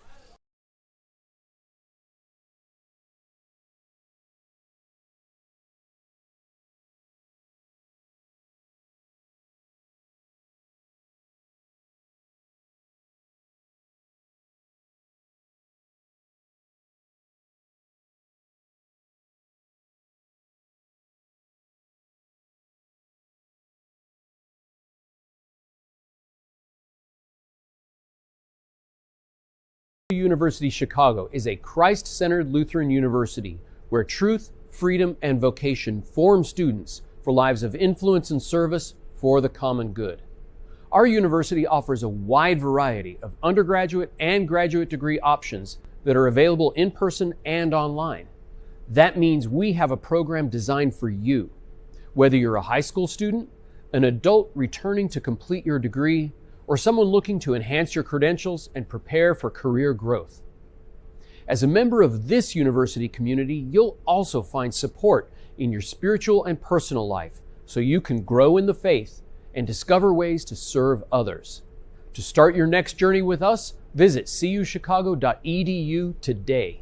University Chicago is a Christ-centered Lutheran university where truth, freedom, and vocation form students for lives of influence and service for the common good. Our university offers a wide variety of undergraduate and graduate degree options that are available in person and online. That means we have a program designed for you. Whether you're a high school student, an adult returning to complete your degree, or someone looking to enhance your credentials and prepare for career growth. As a member of this university community, you'll also find support in your spiritual and personal life so you can grow in the faith and discover ways to serve others. To start your next journey with us, visit cuchicago.edu today.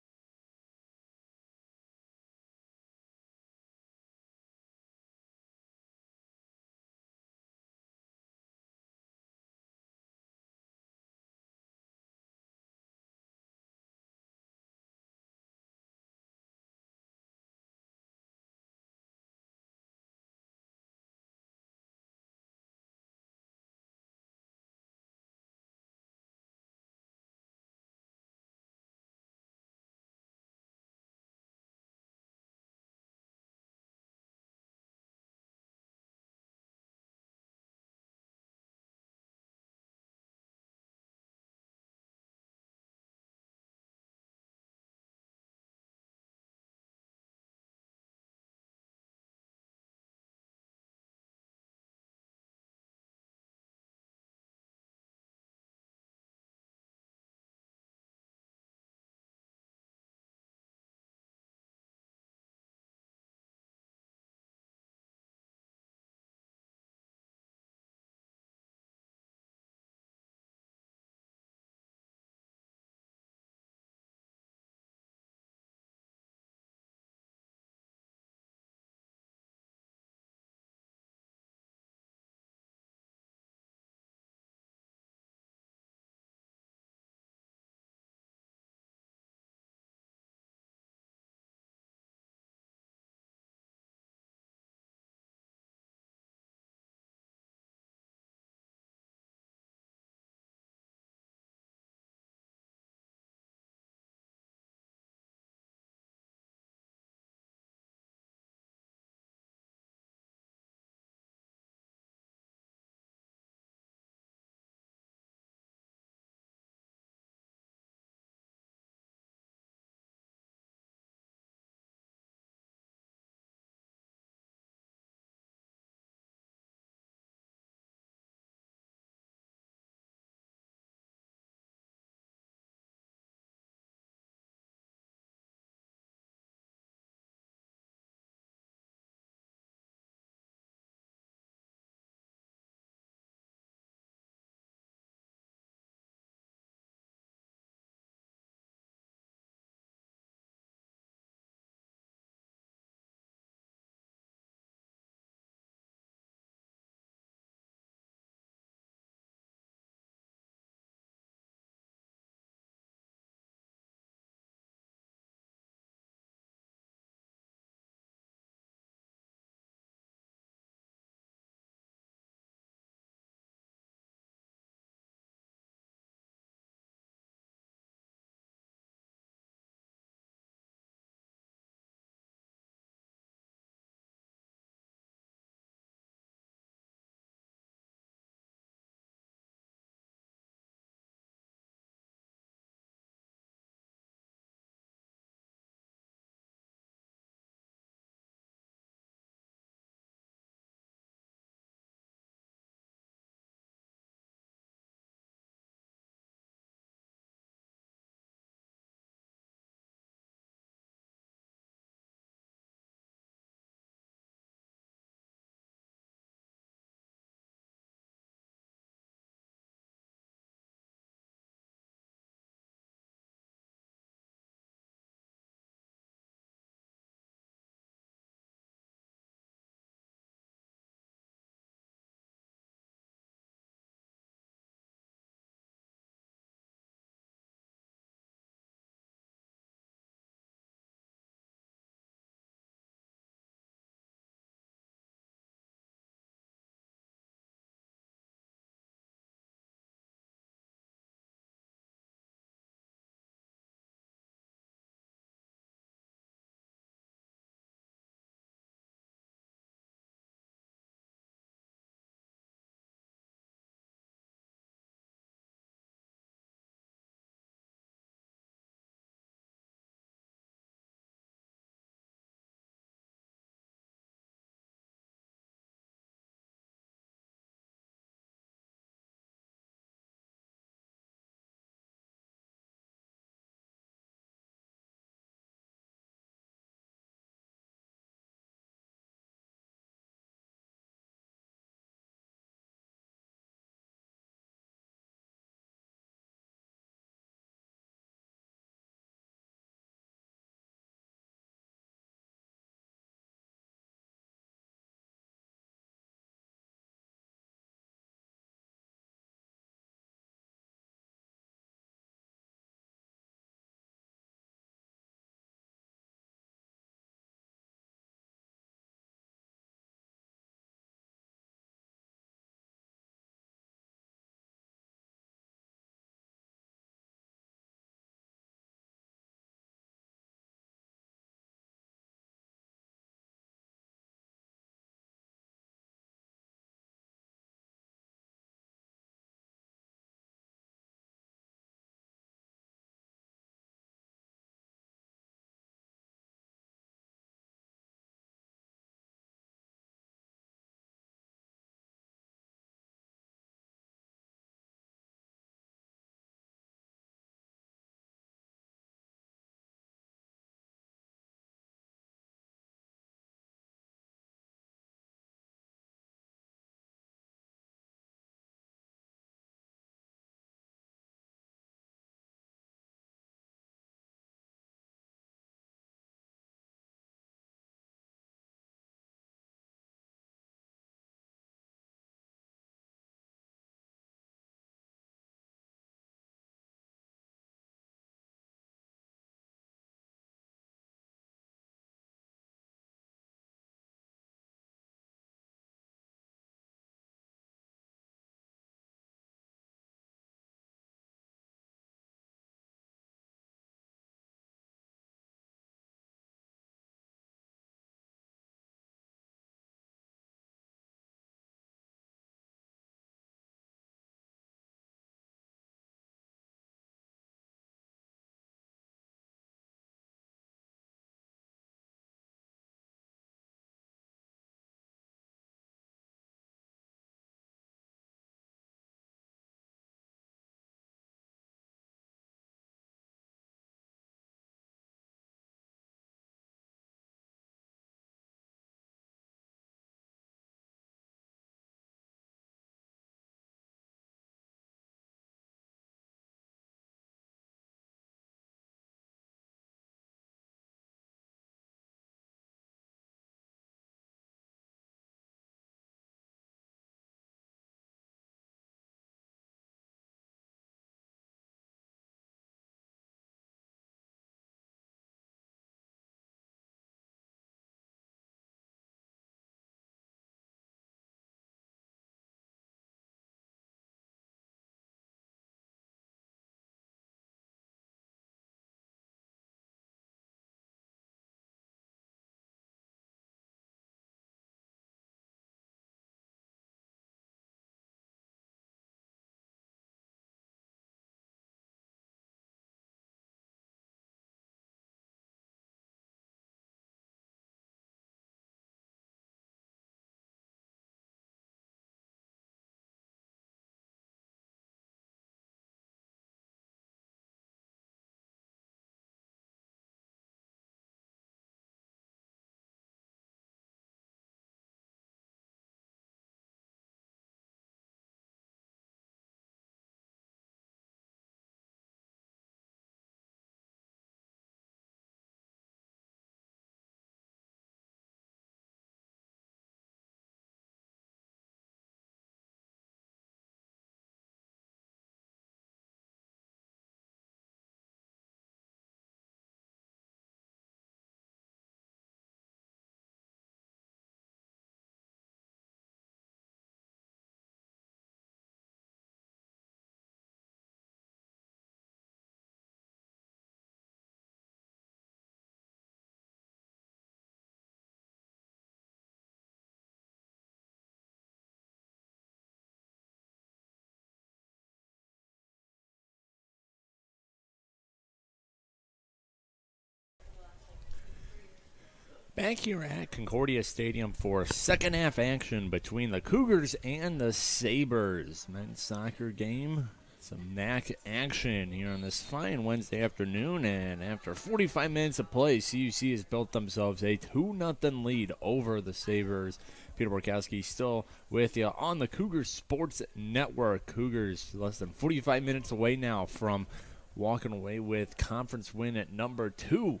Back here at Concordia Stadium for second half action between the Cougars and the Sabres. Men's soccer game. Some NAC action here on this fine Wednesday afternoon. And after 45 minutes of play, CUC has built themselves a 2-0 lead over the Sabres. Peter Borkowski still with you on the Cougars Sports Network. Cougars less than 45 minutes away now from walking away with conference win at number 2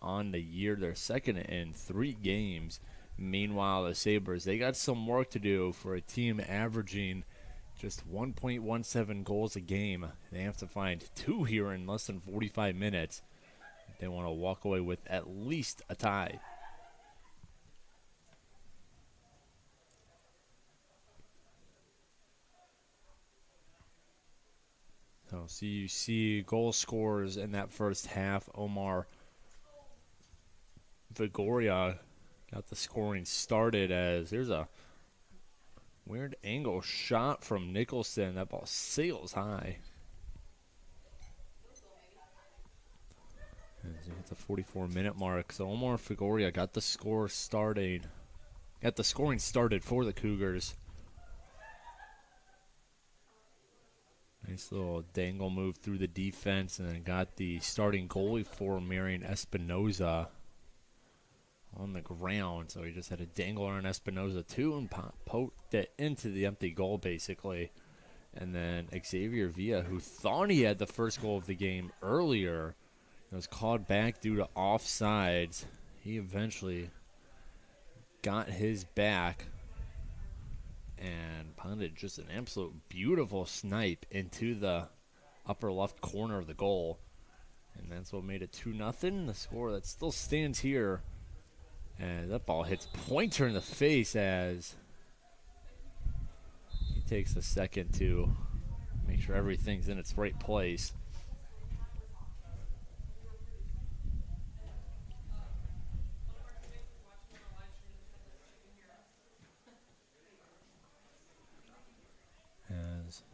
on the year. They're second in 3 games. Meanwhile, the Sabres, they got some work to do for a team averaging just 1.17 goals a game. They have to find 2 here in less than 45 minutes. They want to walk away with at least a tie. So CUC goal scorers in that first half. Omar Vigoria got the scoring started as there's a weird angle shot from Nicholson. That ball sails high. As it hits the 44-minute mark. So Omar Vigoria got the scoring started for the Cougars. Nice little dangle move through the defense, and then got the starting goalie for Marian Espinoza on the ground. So he just had a dangle on Espinoza too and poked it into the empty goal basically. And then Xavier Villa, who thought he had the first goal of the game earlier, was called back due to offsides. He eventually got his back and punted just an absolute beautiful snipe into the upper left corner of the goal. And that's what made it 2-0. The score that still stands here. And that ball hits Pointer in the face as he takes a second to make sure everything's in its right place. As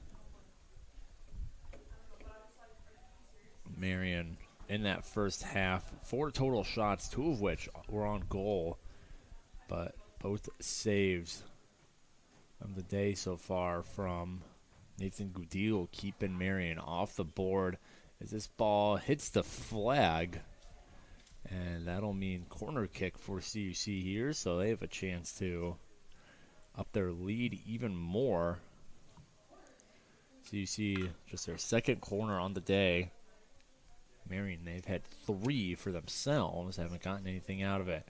Marian in that first half, 4 total shots, 2 of which were on goal, but both saves of the day so far from Nathan Gudil keeping Marian off the board as this ball hits the flag, and that'll mean corner kick for CUC here, so they have a chance to up their lead even more. CUC just their second corner on the day. Marian, they've had 3 for themselves, haven't gotten anything out of it.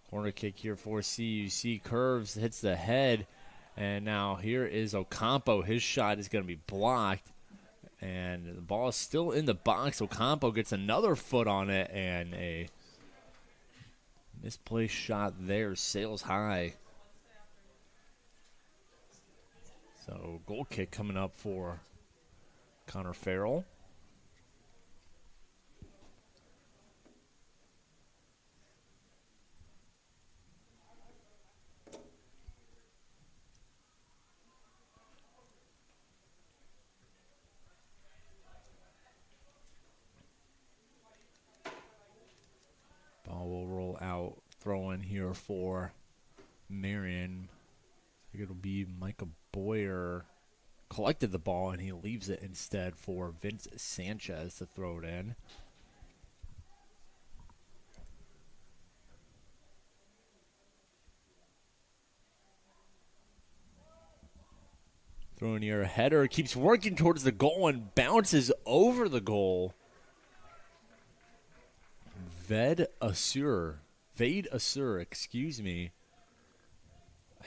Corner kick here for CUC. Curves, hits the head, and now here is Ocampo. His shot is going to be blocked, and the ball is still in the box. Ocampo gets another foot on it, and a misplaced shot there sails high. So goal kick coming up for Connor Farrell. Ball will roll out, throw in here for Marian. I think it'll be Micah Boyer collected the ball, and he leaves it instead for Vince Sanchez to throw it in. Throwing here, a header, keeps working towards the goal and bounces over the goal. Vade Assur, excuse me.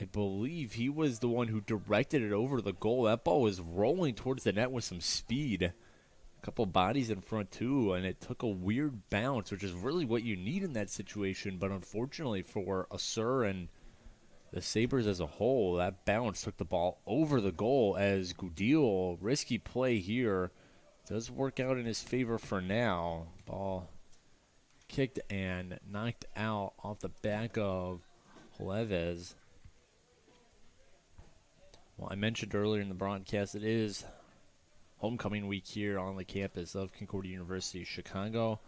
I believe he was the one who directed it over the goal. That ball was rolling towards the net with some speed. A couple bodies in front too, and it took a weird bounce, which is really what you need in that situation. But unfortunately for Assur and the Sabres as a whole, that bounce took the ball over the goal as Gudil, risky play here, does work out in his favor for now. Ball kicked and knocked out off the back of Jueves. Well, I mentioned earlier in the broadcast, it is homecoming week here on the campus of Concordia University, Chicago.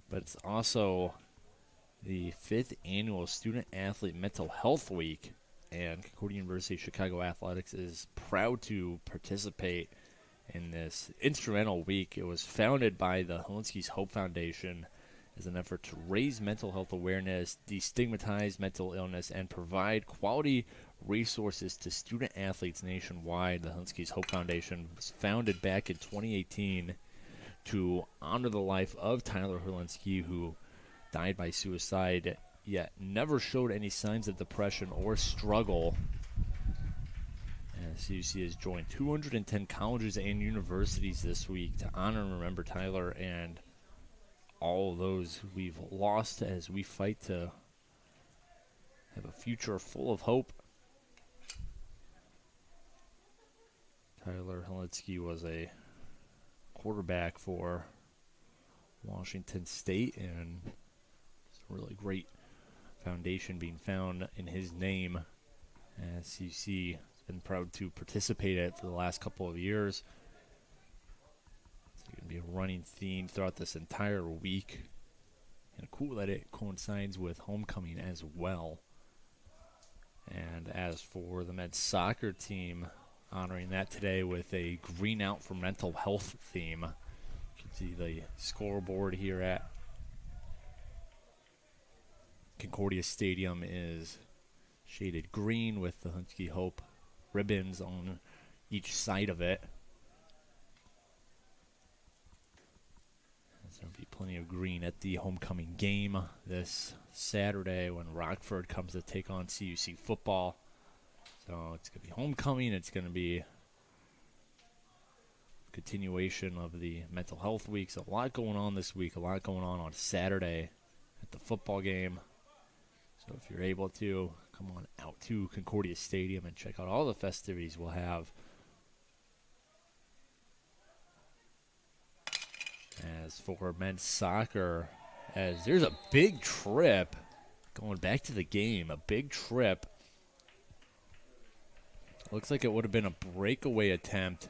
But it's also the 5th annual Student Athlete Mental Health Week, and Concordia University Chicago Athletics is proud to participate in this instrumental week. It was founded by the Helinski's Hope Foundation as an effort to raise mental health awareness, destigmatize mental illness, and provide quality resources to student athletes nationwide. The Helinski's Hope Foundation was founded back in 2018 to honor the life of Tyler Helinski, who died by suicide, yet never showed any signs of depression or struggle. And CUC has joined 210 colleges and universities this week to honor and remember Tyler and all those we've lost as we fight to have a future full of hope. Tyler Helinski was a quarterback for Washington State, and it's a really great foundation being found in his name. As CUC has been proud to participate in it for the last couple of years. It's going to be a running theme throughout this entire week. And cool that it coincides with homecoming as well. And as for the men's soccer team, honoring that today with a Green Out for Mental Health theme. You can see the scoreboard here at Concordia Stadium is shaded green with the Helinski Hope ribbons on each side of it. There's going to be plenty of green at the homecoming game this Saturday when Rockford comes to take on CUC football. So it's going to be homecoming. It's going to be a continuation of the mental health weeks. A lot going on this week. A lot going on Saturday at the football game. So if you're able to, come on out to Concordia Stadium and check out all the festivities we'll have. As for men's soccer, as there's a big trip going back to the game, a big trip. Looks like it would have been a breakaway attempt.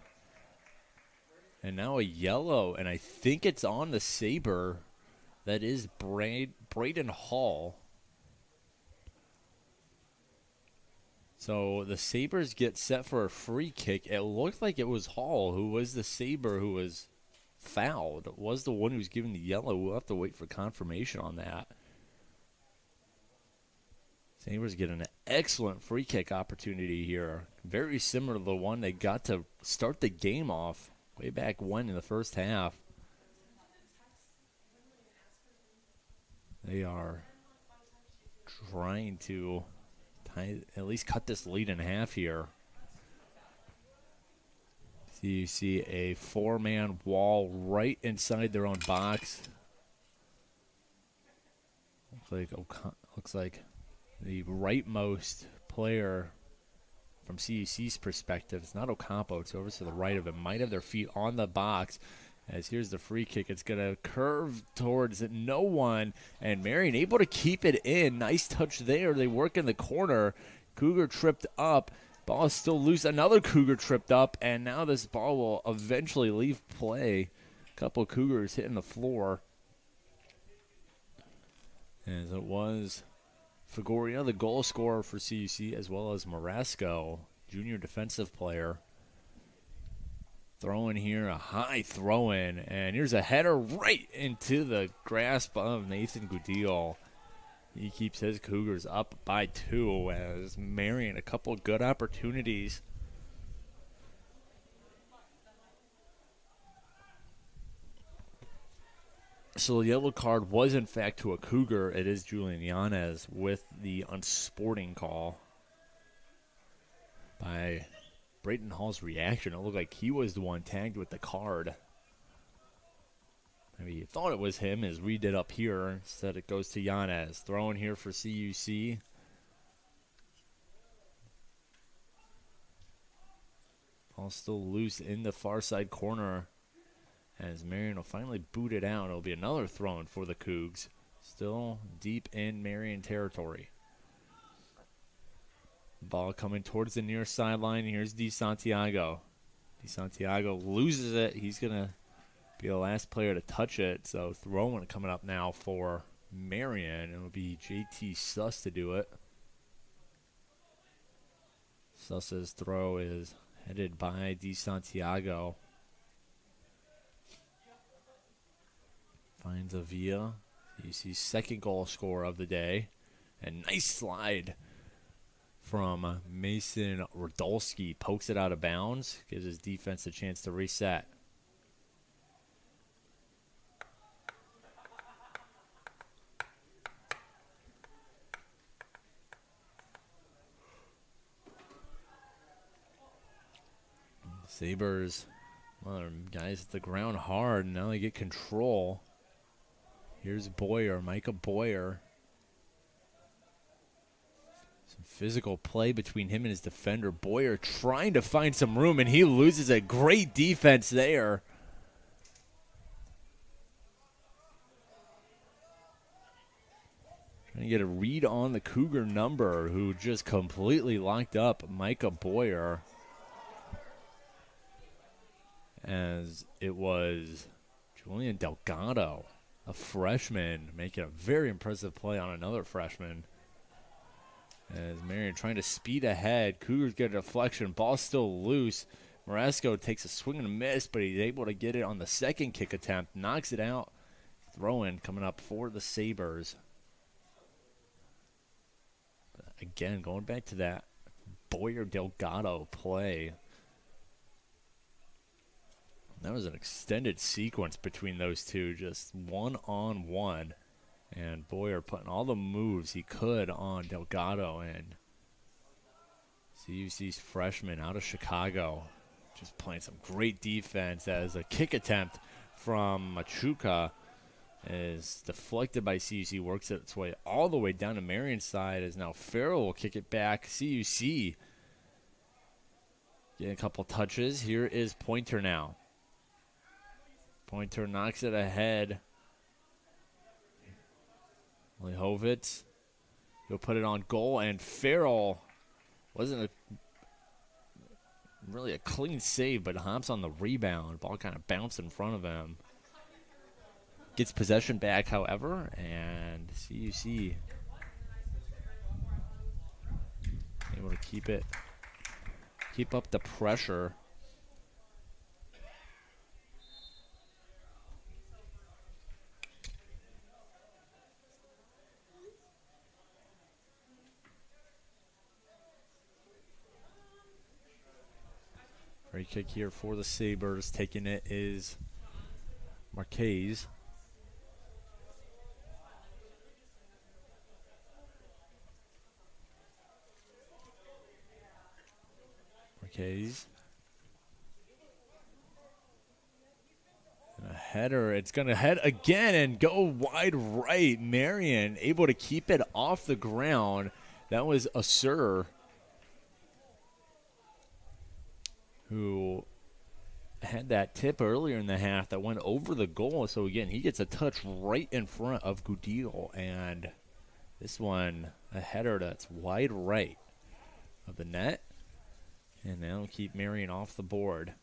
And now a yellow, and I think it's on the Sabre. That is Braden Hall. So the Sabres get set for a free kick. It looked like it was Hall, who was the Sabre who was fouled. It was the one who was given the yellow. We'll have to wait for confirmation on that. Sabres get an excellent free kick opportunity here. Very similar to the one they got to start the game off way back when in the first half. They are trying to at least cut this lead in half here. So you see a four-man wall right inside their own box. Looks like the rightmost player from CUC's perspective, it's not Ocampo, it's over to the right of him, might have their feet on the box. As here's the free kick, it's going to curve towards no one, and Marian able to keep it in. Nice touch there. They work in the corner. Cougar tripped up. Ball is still loose. Another Cougar tripped up, and now this ball will eventually leave play. A couple Cougars hitting the floor. As it was Fagoria, the goal scorer for CUC, as well as Marasco, junior defensive player. Throw in here, a high throw in, and here's a header right into the grasp of Nathan Goodell. He keeps his Cougars up by 2 as Marian a couple good opportunities. So the yellow card was in fact to a Cougar. It is Julian Yanez with the unsporting call by Braden Hall's reaction. It looked like he was the one tagged with the card. Maybe you thought it was him as we did up here. Instead it goes to Yanez. Throwing here for CUC. Ball still loose in the far side corner. As Marian will finally boot it out. It'll be another throw-in for the Cougs. Still deep in Marian territory. Ball coming towards the near sideline. Here's DeSantiago. DeSantiago loses it. He's going to be the last player to touch it. So throwing coming up now for Marian. It'll be JT Suss to do it. Suss's throw is headed by DeSantiago. Finds Avila. CUC's second goal scorer of the day. And nice slide from Mason Radulski. Pokes it out of bounds. Gives his defense a chance to reset. Sabres, well, guys at the ground hard. Now they get control. Here's Boyer, Micah Boyer. Some physical play between him and his defender. Boyer trying to find some room, and he loses a great defense there. Trying to get a read on the Cougar number, who just completely locked up Micah Boyer. As it was Julian Delgado, a freshman, making a very impressive play on another freshman. As Marian trying to speed ahead. Cougars get a deflection. Ball still loose. Marasco takes a swing and a miss, but he's able to get it on the second kick attempt. Knocks it out. Throw-in coming up for the Sabres. But again, going back to that Boyer-Delgado play. That was an extended sequence between those two, just one-on-one. And Boyer putting all the moves he could on Delgado. And CUC's freshman out of Chicago just playing some great defense as a kick attempt from Machuca is deflected by CUC, works its way all the way down to Marian's side, as now Farrell will kick it back. CUC getting a couple touches. Here is Pointer now. Pointer knocks it ahead. Lehovitz, he'll put it on goal, and Farrell wasn't really a clean save, but hops on the rebound. Ball kind of bounced in front of him. Gets possession back, however, and CUC able to keep up the pressure. Free kick here for the Sabres. Taking it is Marquez. Marquez. And a header. It's going to head again and go wide right. Marian able to keep it off the ground. That was Assur, who had that tip earlier in the half that went over the goal. So, again, he gets a touch right in front of Gudil. And this one, a header that's wide right of the net. And that'll keep Marian off the board.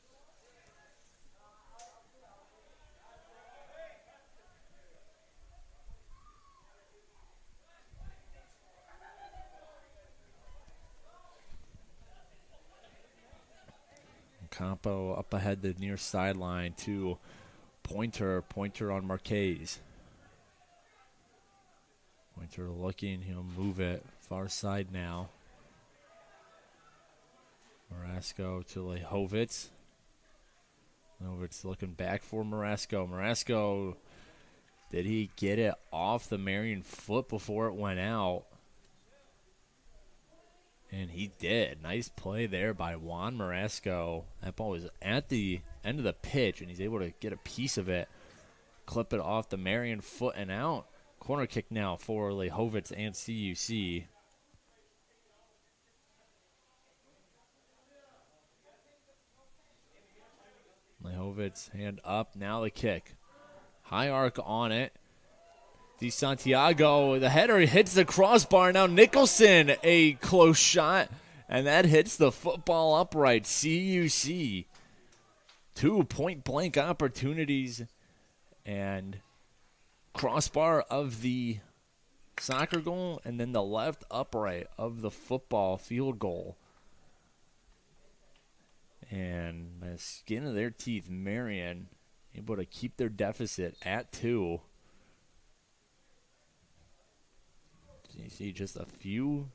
Campo up ahead the near sideline to Pointer. Pointer on Marquez. Pointer looking. He'll move it far side now. Marasco to Lehovitz. Lehovitz looking back for Marasco. Marasco, did he get it off the Marian foot before it went out? And he did. Nice play there by Juan Marasco. That ball was at the end of the pitch, and he's able to get a piece of it, clip it off the Marian foot and out. Corner kick now for Lehovitz and CUC. Lehovitz hand up. Now the kick. High arc on it. DeSantiago, the header hits the crossbar. Now Nicholson, a close shot, and that hits the football upright. CUC, 2 point-blank opportunities, and crossbar of the soccer goal and then the left upright of the football field goal. And by the skin of their teeth, Marian able to keep their deficit at 2. So you see just a few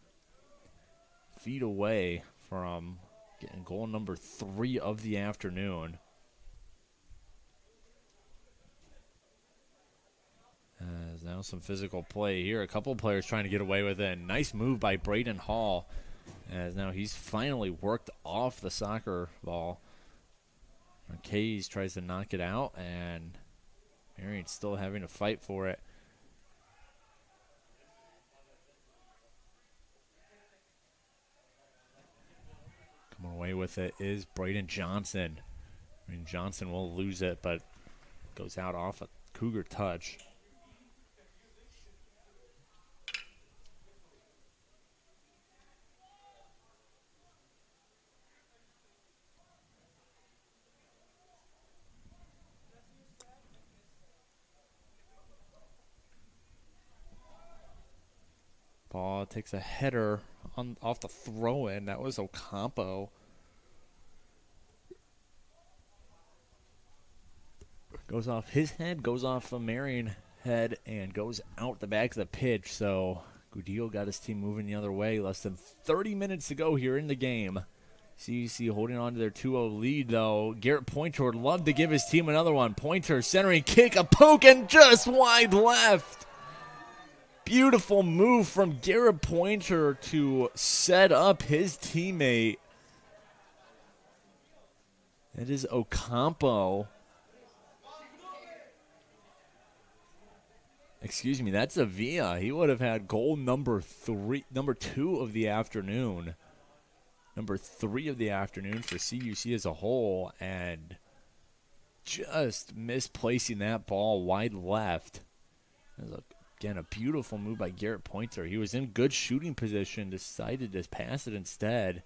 feet away from getting goal number 3 of the afternoon. There's now some physical play here. A couple players trying to get away with it. Nice move by Braden Hall, as now he's finally worked off the soccer ball. Marquez tries to knock it out, and Marian's still having to fight for it. Coming away with it is Braden Johnson. I mean, Johnson will lose it, but goes out off a Cougar touch. Ball takes a header off the throw-in. That was Ocampo. Goes off his head, goes off a Marian head, and goes out the back of the pitch. So Gudillo got his team moving the other way. Less than 30 minutes to go here in the game. CUC holding on to their 2-0 lead, though. Garrett Pointer would love to give his team another one. Pointer centering kick, a poke, and just wide left. Beautiful move from Garrett Pointer to set up his teammate. It is Ocampo. Excuse me, that's Avila. He would have had goal number 2 of the afternoon. Number 3 of the afternoon for CUC as a whole, and just misplacing that ball wide left. Again, a beautiful move by Garrett Pointer. He was in good shooting position, decided to pass it instead.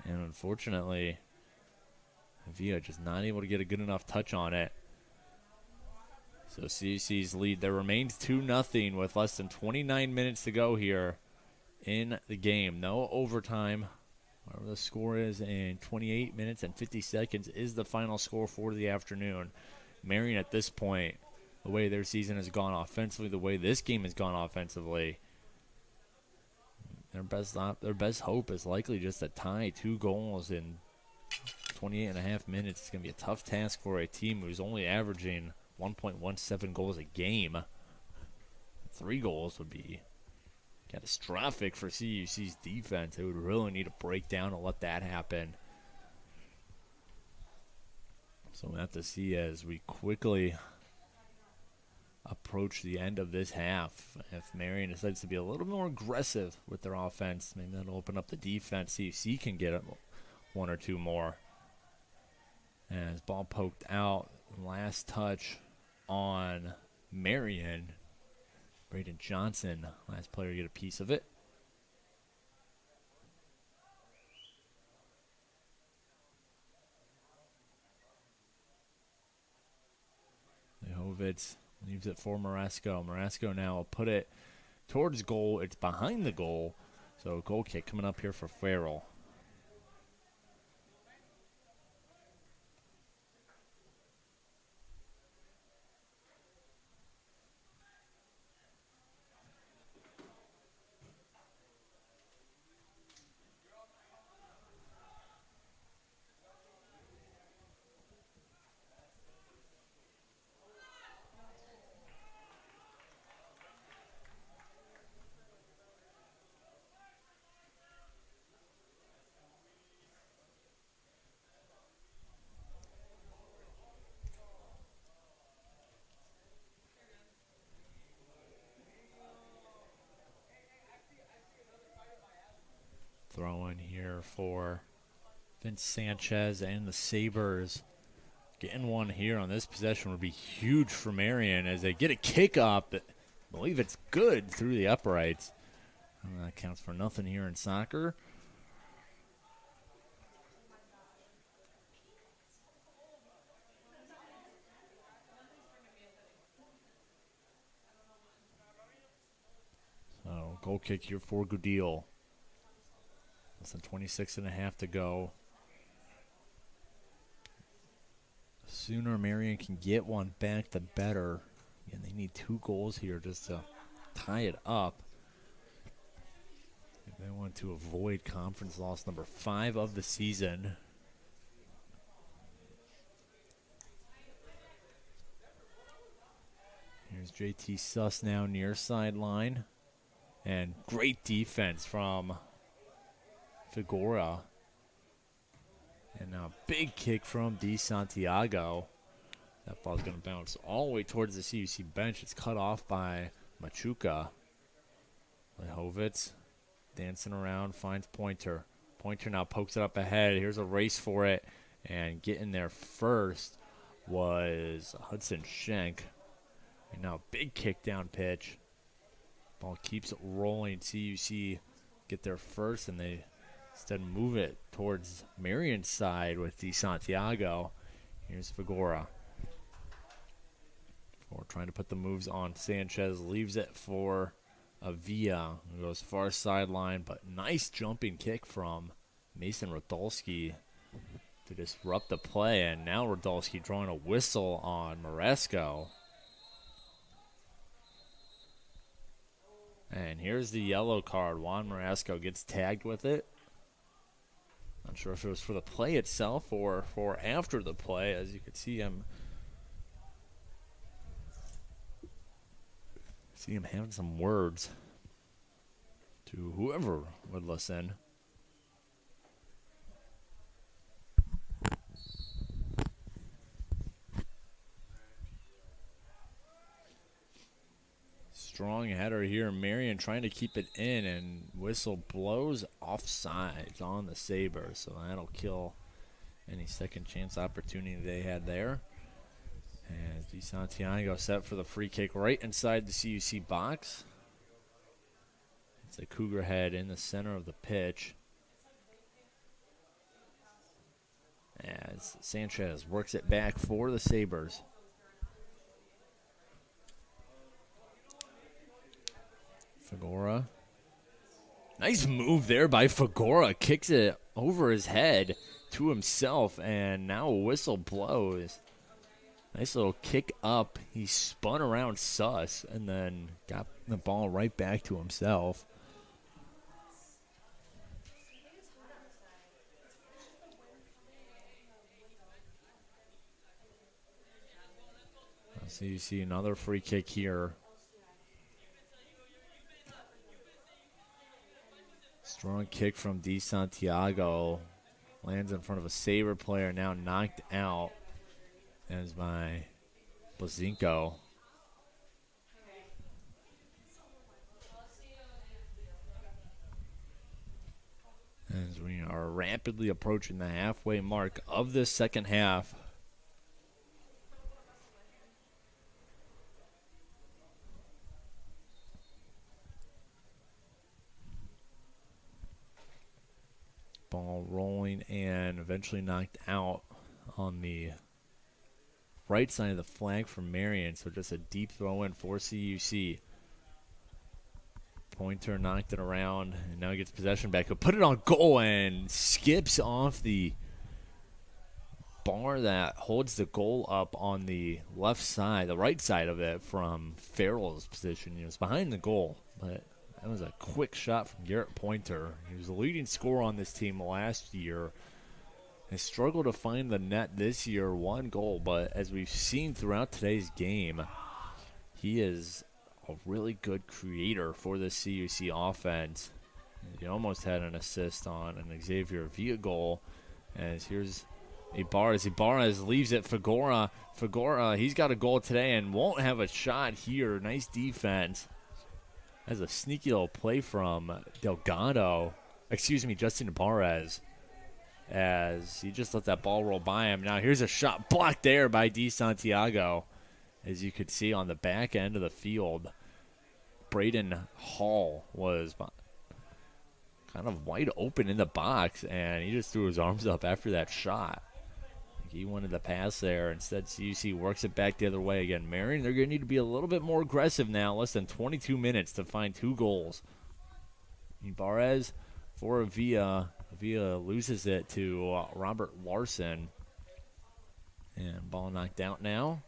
And unfortunately, Avila just not able to get a good enough touch on it. So CUC's lead, there remains 2-0 with less than 29 minutes to go here in the game. No overtime. Whatever the score is in 28 minutes and 50 seconds is the final score for the afternoon. Marian at this point, the way their season has gone offensively, the way this game has gone offensively, their best hope is likely just a tie. 2 goals in 28 and a half minutes. It's going to be a tough task for a team who's only averaging 1.17 goals a game. 3 goals would be catastrophic for CUC's defense. They would really need to break down and let that happen. So we'll have to see as we quickly approach the end of this half. If Marian decides to be a little more aggressive with their offense, maybe that'll open up the defense. CUC can get 1 or 2 more. As ball poked out, last touch on Marian. Braden Johnson, last player to get a piece of it. Lehovitz leaves it for Marasco. Marasco now will put it towards goal. It's behind the goal. So goal kick coming up here for Farrell. Throw in here for Vince Sanchez and the Sabres. Getting one here on this possession would be huge for Marian as they get a kick up. I believe it's good through the uprights. And that counts for nothing here in soccer. Goal kick here for Goodell. Less than 26.5 to go. The sooner Marian can get one back, the better. Again, they need 2 goals here just to tie it up. If they want to avoid conference loss number 5 of the season. Here's JT Suss now near sideline. And great defense from Figueroa. And now big kick from Di Santiago. That ball's going to bounce all the way towards the CUC bench. It's cut off by Machuca. Lehovitz dancing around, finds Pointer. Pointer now pokes it up ahead. Here's a race for it. And getting there first was Hudson Schenk. And now big kick down pitch. Ball keeps rolling. CUC get there first, and they instead move it towards Marian's side with Di Santiago. Here's Figueroa. Figueroa trying to put the moves on Sanchez. Leaves it for Avila, who goes far sideline, but nice jumping kick from Mason Radulski to disrupt the play. And now Radulski drawing a whistle on Maresco. And here's the yellow card. Juan Maresco gets tagged with it. Not sure if it was for the play itself or for after the play. As you can see him having some words to whoever would listen. Strong header here. Marian trying to keep it in, and whistle blows offsides on the Sabres. So that'll kill any second chance opportunity they had there. And Di Santiago set for the free kick right inside the CUC box. It's a Cougar head in the center of the pitch. As Sanchez works it back for the Sabres. Figueroa. Nice move there by Figueroa. Kicks it over his head to himself, and now a whistle blows. Nice little kick up. He spun around Suss and then got the ball right back to himself. So you see another free kick here. Strong kick from Di Santiago. Lands in front of a Sabre player, now knocked out. As by Blazinko. As we are rapidly approaching the halfway mark of this second half. Ball rolling and eventually knocked out on the right side of the flag for Marian, so just a deep throw in for CUC. Pointer knocked it around and now gets possession back. He'll put it on goal and skips off the bar that holds the goal up on the left side, the right side of it from Farrell's position. It's behind the goal, but that was a quick shot from Garrett Pointer. He was the leading scorer on this team last year. Has struggled to find the net this year, 1 goal, but as we've seen throughout today's game, he is a really good creator for the CUC offense. He almost had an assist on an Xavier Villa goal. As here's Ibarez. Ibarez leaves it. Figueroa, he's got a goal today and won't have a shot here. Nice defense. That's a sneaky little play from Delgado. Justin Ibarez. As he just let that ball roll by him. Now here's a shot blocked there by Di Santiago. As you could see on the back end of the field, Braden Hall was kind of wide open in the box, and he just threw his arms up after that shot. He wanted the pass there. Instead, CUC works it back the other way again. Marian, they're going to need to be a little bit more aggressive now. Less than 22 minutes to find 2 goals. Ibarez for Avila. Avila loses it to Robert Larson. And ball knocked out now.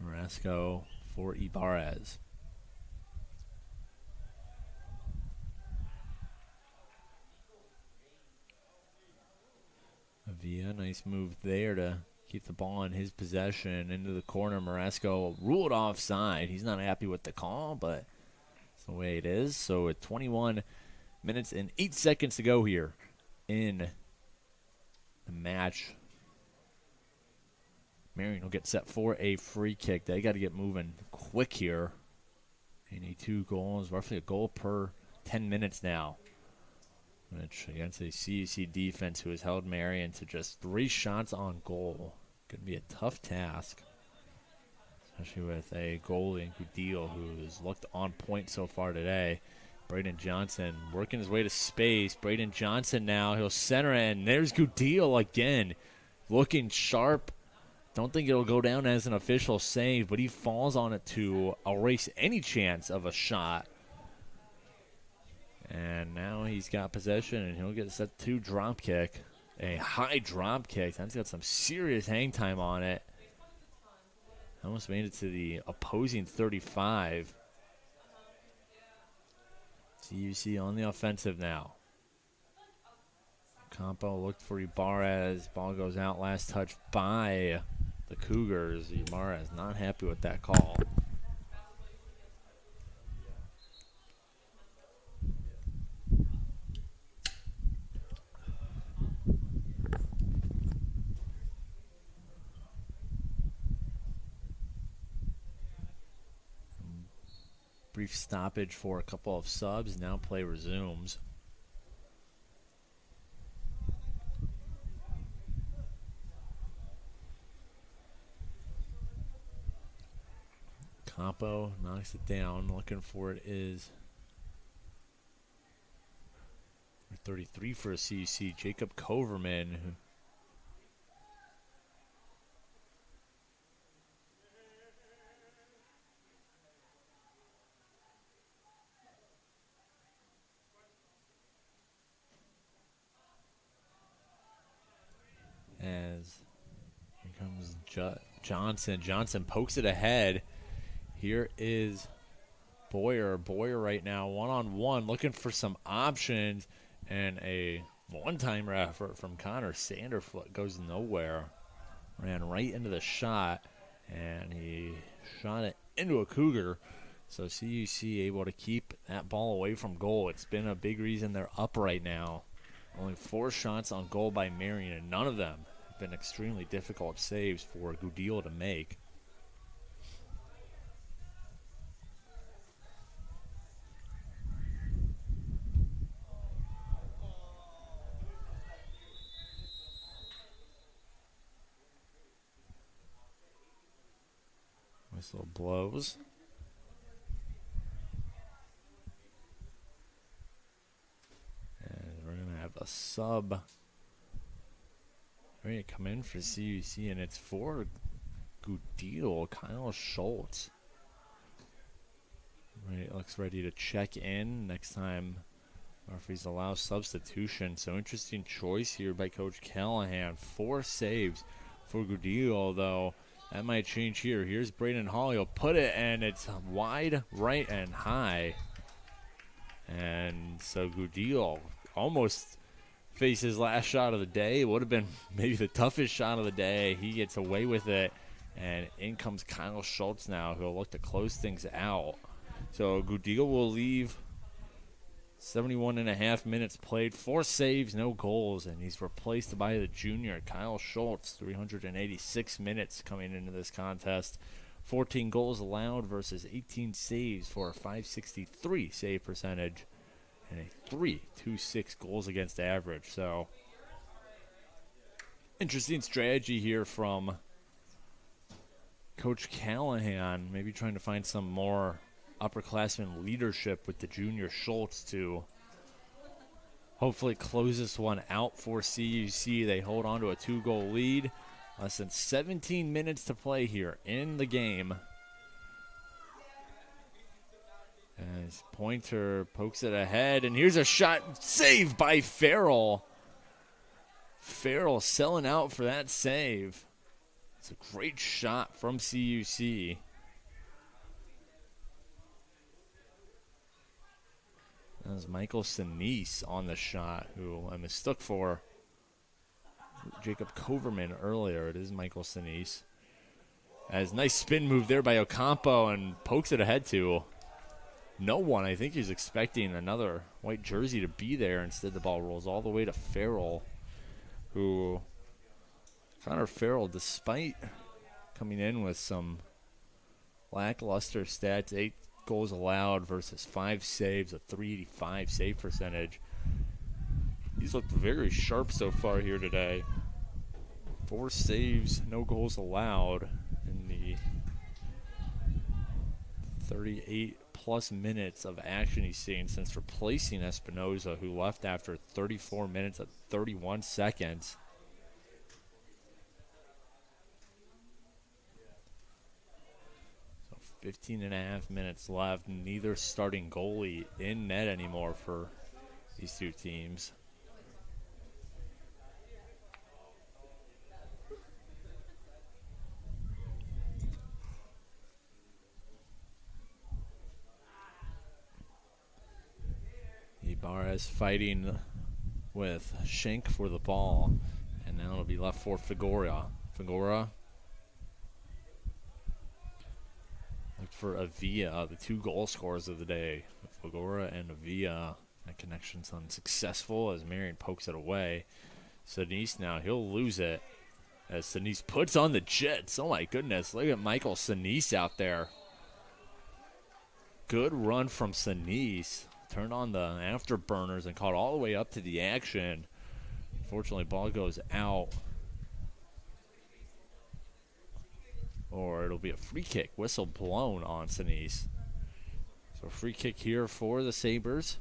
Marasco for Ibarez. Avila, nice move there to keep the ball in his possession. Into the corner, Marasco ruled offside. He's not happy with the call, but it's the way it is. So with 21 minutes and 8 seconds to go here in the match, Marian will get set for a free kick. They got to get moving quick here. They need 2 goals, roughly a goal per 10 minutes now. Which against a CUC defense who has held Marian to just 3 shots on goal. Going to be a tough task, especially with a goalie in Gudil who has looked on point so far today. Braden Johnson working his way to space. Braden Johnson now, he'll center it, and there's Gudil again, looking sharp. Don't think it'll go down as an official save, but he falls on it to erase any chance of a shot. And now he's got possession, and he'll get set to drop kick. A high drop kick. That's got some serious hang time on it. Almost made it to the opposing 35. CUC on the offensive now. Campo looked for Ibarez. Ball goes out. Last touch by the Cougars. Ibarez not happy with that call. Brief stoppage for a couple of subs. Now play resumes. Campo knocks it down. Looking for it is 33 for a CUC. Jacob Coverman. As here comes Johnson. Johnson pokes it ahead. Here is Boyer. Boyer right now, one-on-one, looking for some options. And a one-timer effort from Connor Sanderfoot goes nowhere. Ran right into the shot, and he shot it into a Cougar. So CUC able to keep that ball away from goal. It's been a big reason they're up right now. Only 4 shots on goal by Marian, and none of them have been extremely difficult saves for Gudil to make. Whistle blows. And we're going to have a sub ready to come in for CUC, and it's for Gudil, Kyle Schultz. Right, looks ready to check in. Next time referees allow substitution. So interesting choice here by Coach Callahan. 4 saves for Gudil, although that might change here. Here's Braden Hall. He'll put it, and it's wide right and high. And so Gudil almost faced his last shot of the day. It would have been maybe the toughest shot of the day. He gets away with it, and in comes Kyle Schultz now, who'll look to close things out. So Gudil will leave 71.5 minutes played, 4 saves, no goals, and he's replaced by the junior, Kyle Schultz, 386 minutes coming into this contest. 14 goals allowed versus 18 saves for a .563 save percentage and a .326 goals against average. So, interesting strategy here from Coach Callahan, maybe trying to find some more upperclassmen leadership with the junior Schultz to hopefully close this one out for CUC. They hold on to a 2-goal lead. Less than 17 minutes to play here in the game. As Pointer pokes it ahead, and here's a shot saved by Farrell. Farrell selling out for that save. It's a great shot from CUC. That was Michael Sinise on the shot, who I mistook for Jacob Coverman earlier. It is Michael Sinise. As nice spin move there by Ocampo, and pokes it ahead to no one. I think he's expecting another white jersey to be there. Instead, the ball rolls all the way to Farrell, who Connor Farrell, despite coming in with some lackluster stats, 8 goals allowed versus 5 saves, a .385 save percentage. He's looked very sharp so far here today. 4 saves, no goals allowed in the 38-plus minutes of action he's seen since replacing Espinoza, who left after 34 minutes and 31 seconds. So 15 and a half minutes left. Neither starting goalie in net anymore for these two teams. Ibarez fighting with Schenk for the ball, and now it'll be left for Figueroa. Look for Avila, the 2 goal scorers of the day. Figueroa and Avila. That connection's unsuccessful as Marian pokes it away. Sinise now, he'll lose it as Sinise puts on the Jets. Oh my goodness, look at Michael Sinise out there. Good run from Sinise. Turned on the afterburners and caught all the way up to the action. Unfortunately, ball goes out. Or it'll be a free kick. Whistle blown on Sinise. So free kick here for the Sabres.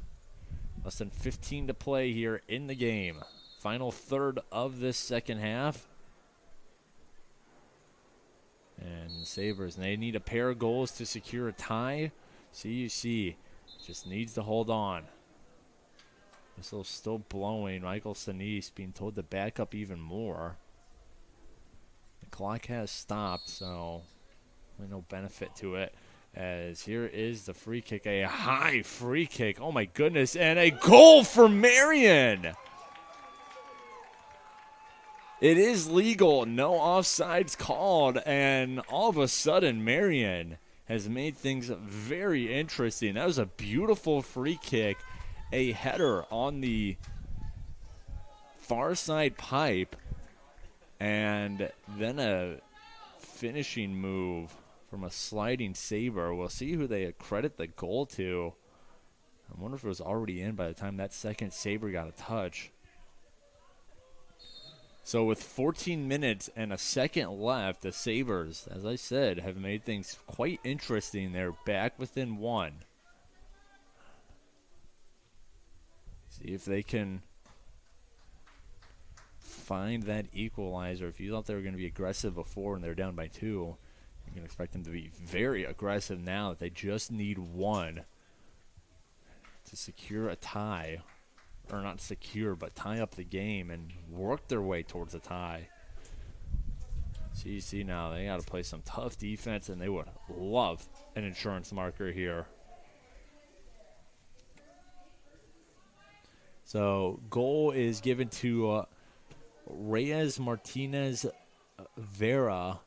Less than 15 to play here in the game. Final third of this second half. And the Sabres, they need a pair of goals to secure a tie. CUC just needs to hold on. Whistle's still blowing. Michael Sinise being told to back up even more. The clock has stopped, so no benefit to it. As here is the free kick, a high free kick. Oh my goodness, and a goal for Marian. It is legal, no offsides called, and all of a sudden Marian has made things very interesting. That was a beautiful free kick, a header on the far side pipe, and then a finishing move from a sliding Sabre. We'll see who they credit the goal to. I wonder if it was already in by the time that second Sabre got a touch. So with 14 minutes and a second left, the Sabres, as I said, have made things quite interesting. They're back within 1. See if they can find that equalizer. If you thought they were going to be aggressive before and they're down by 2, you can expect them to be very aggressive now that they just need 1 to secure a tie. Or not secure, but tie up the game and work their way towards a tie. So you see now they got to play some tough defense, and they would love an insurance marker here. So goal is given to Reyes Martinez Vera.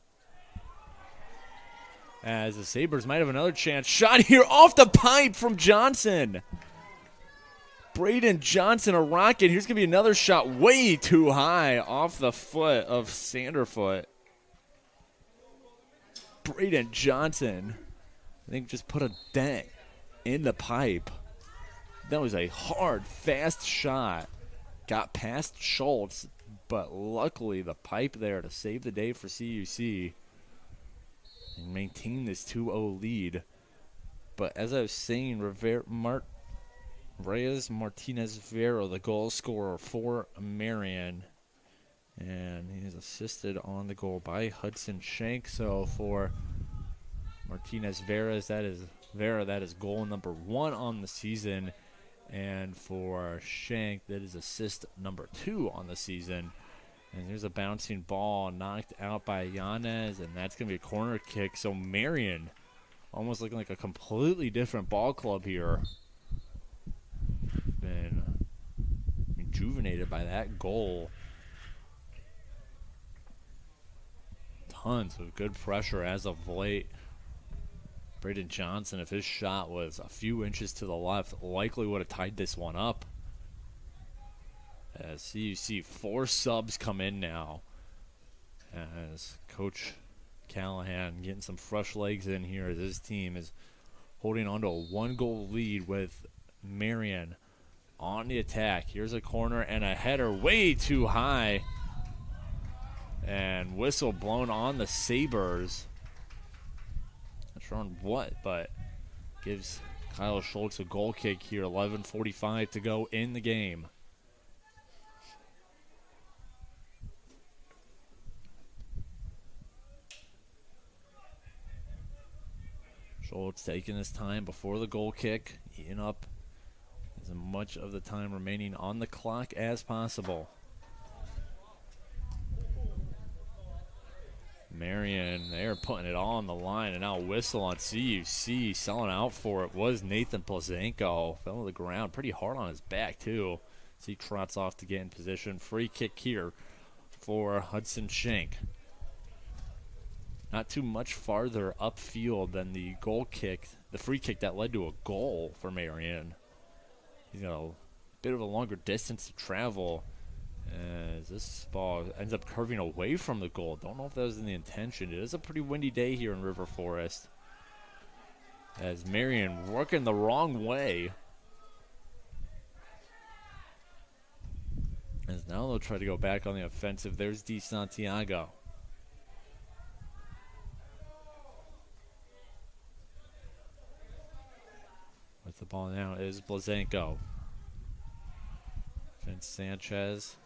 As the Sabres might have another chance. Shot here off the pipe from Johnson. Braden Johnson, a rocket. Here's going to be another shot way too high off the foot of Sanderfoot. Braden Johnson, I think, just put a dent in the pipe. That was a hard, fast shot. Got past Schultz, but luckily the pipe there to save the day for CUC and maintain this 2-0 lead. But as I was saying, Reyes Martinez Vera, the goal scorer for Marian. And he is assisted on the goal by Hudson Shank. So for Martinez Vera, that is goal number 1 on the season. And for Shank, that is assist number 2 on the season. And there's a bouncing ball knocked out by Yanez, and that's going to be a corner kick. So Marian, almost looking like a completely different ball club here. Been rejuvenated by that goal. Tons of good pressure as of late. Braden Johnson, if his shot was a few inches to the left, likely would have tied this one up. As CUC 4 subs come in now, as Coach Callahan getting some fresh legs in here as his team is holding on to a 1-goal lead with Marian on the attack. Here's a corner and a header way too high. And whistle blown on the Sabres. Not sure on what, but gives Kyle Schultz a goal kick here. 11:45 to go in the game. Schultz taking his time before the goal kick, eating up as much of the time remaining on the clock as possible. Marian, they're putting it all on the line, and now a whistle on CUC. Selling out for it was Nathan Plazanko. Fell to the ground pretty hard on his back, too. So he trots off to get in position. Free kick here for Hudson Shank. Not too much farther upfield than the goal kick, the free kick that led to a goal for Marian. He's got a bit of a longer distance to travel. As this ball ends up curving away from the goal. Don't know if that was in the intention. It is a pretty windy day here in River Forest. As Marian working the wrong way. As now they'll try to go back on the offensive. There's Di Santiago. With the ball now is Blazanko. Vince Sanchez.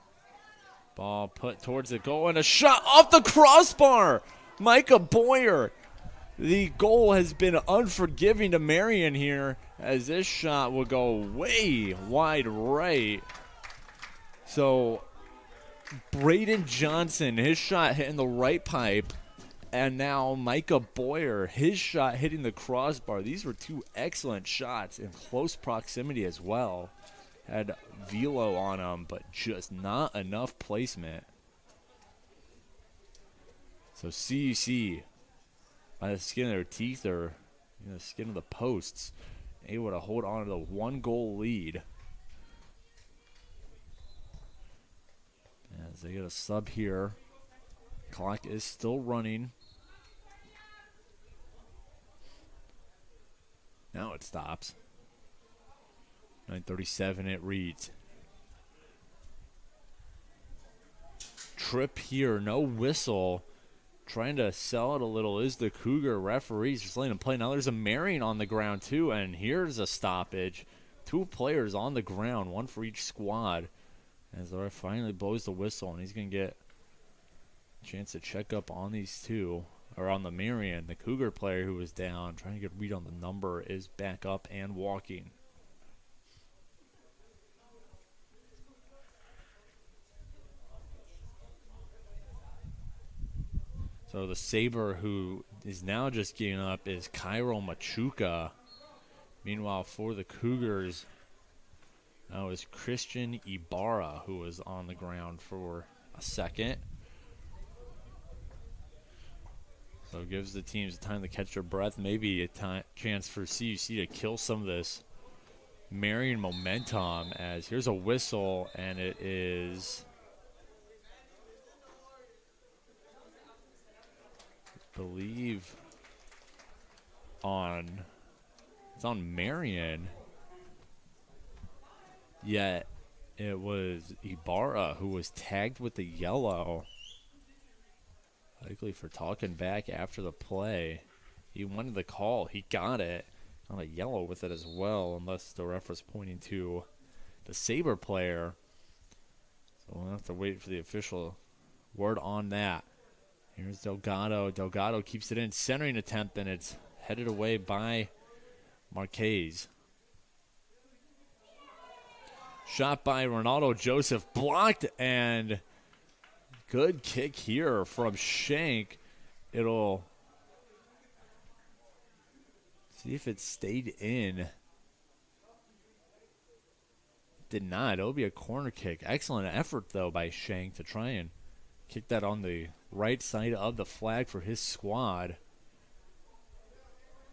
Ball put towards the goal and a shot off the crossbar. Micah Boyer. The goal has been unforgiving to Marian here as this shot will go way wide right. So Braden Johnson, his shot hitting the right pipe. And now Micah Boyer, his shot hitting the crossbar. These were 2 excellent shots in close proximity as well. Had velo on them, but just not enough placement. So CUC, by the skin of their teeth or the skin of the posts, able to hold on to the 1-goal lead. As they get a sub here. Clock is still running. Now it stops. 9:37 it reads. Trip here, no whistle. Trying to sell it a little is the Cougar referees. Just letting them play. Now there's a Marian on the ground too, and here's a stoppage. 2 players on the ground, 1 for each squad. As the ref finally blows the whistle, and he's going to get a chance to check up on these 2. Or on the Marian, the Cougar player who was down, trying to get a read on the number, is back up and walking. So the Sabre who is now just getting up is Cairo Machuca. Meanwhile, for the Cougars, now is Christian Ibarra, who was on the ground for a second. So it gives the teams time to catch their breath, maybe a chance for CUC to kill some of this Marian momentum. As here's a whistle, and it is, I believe, it's on Marian. Yet it was Ibarra who was tagged with the yellow. Likely for talking back after the play. He wanted the call. He got it. on a yellow with it as well, unless the ref was pointing to the Sabre player. So we'll have to wait for the official word on that. Here's Delgado. Delgado keeps it in, centering attempt, and it's headed away by Marquez. Shot by Ronaldo Joseph, blocked, and good kick here from Shank. It'll see if it stayed in. Did not. It'll be a corner kick. Excellent effort, though, by Shank to try and kick that on the right side of the flag for his squad.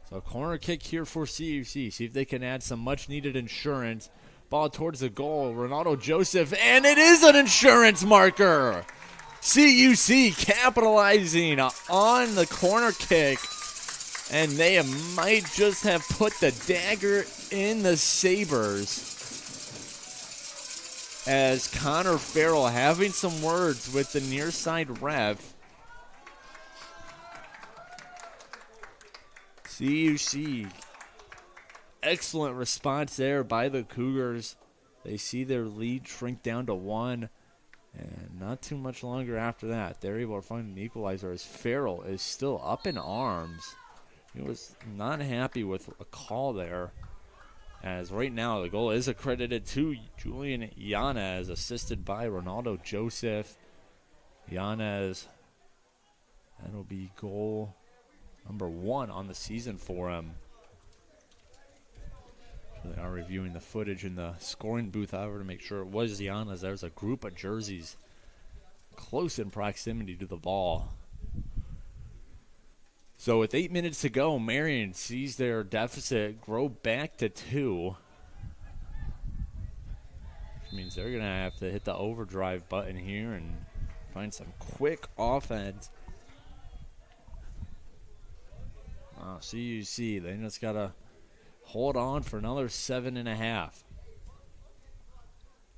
So corner kick here for CUC. See if they can add some much-needed insurance. Ball towards the goal. Ronaldo Joseph, and it is an insurance marker. CUC capitalizing on the corner kick, and they might just have put the dagger in the Sabres. As Connor Farrell having some words with the near side ref. CUC, excellent response there by the Cougars. They see their lead shrink down to 1, and not too much longer after that, they're able to find an equalizer as Farrell is still up in arms. He was not happy with a call there, as right now the goal is accredited to Julian Yanez, assisted by Ronaldo Joseph. Yanez, that'll be goal number 1 on the season for him. So they are reviewing the footage in the scoring booth, however, to make sure it was Yanez. There's a group of jerseys close in proximity to the ball. So with 8 minutes to go, Marian sees their deficit grow back to 2. Which means they're going to have to hit the overdrive button here and find some quick offense. CUC, they just got to hold on for another 7.5.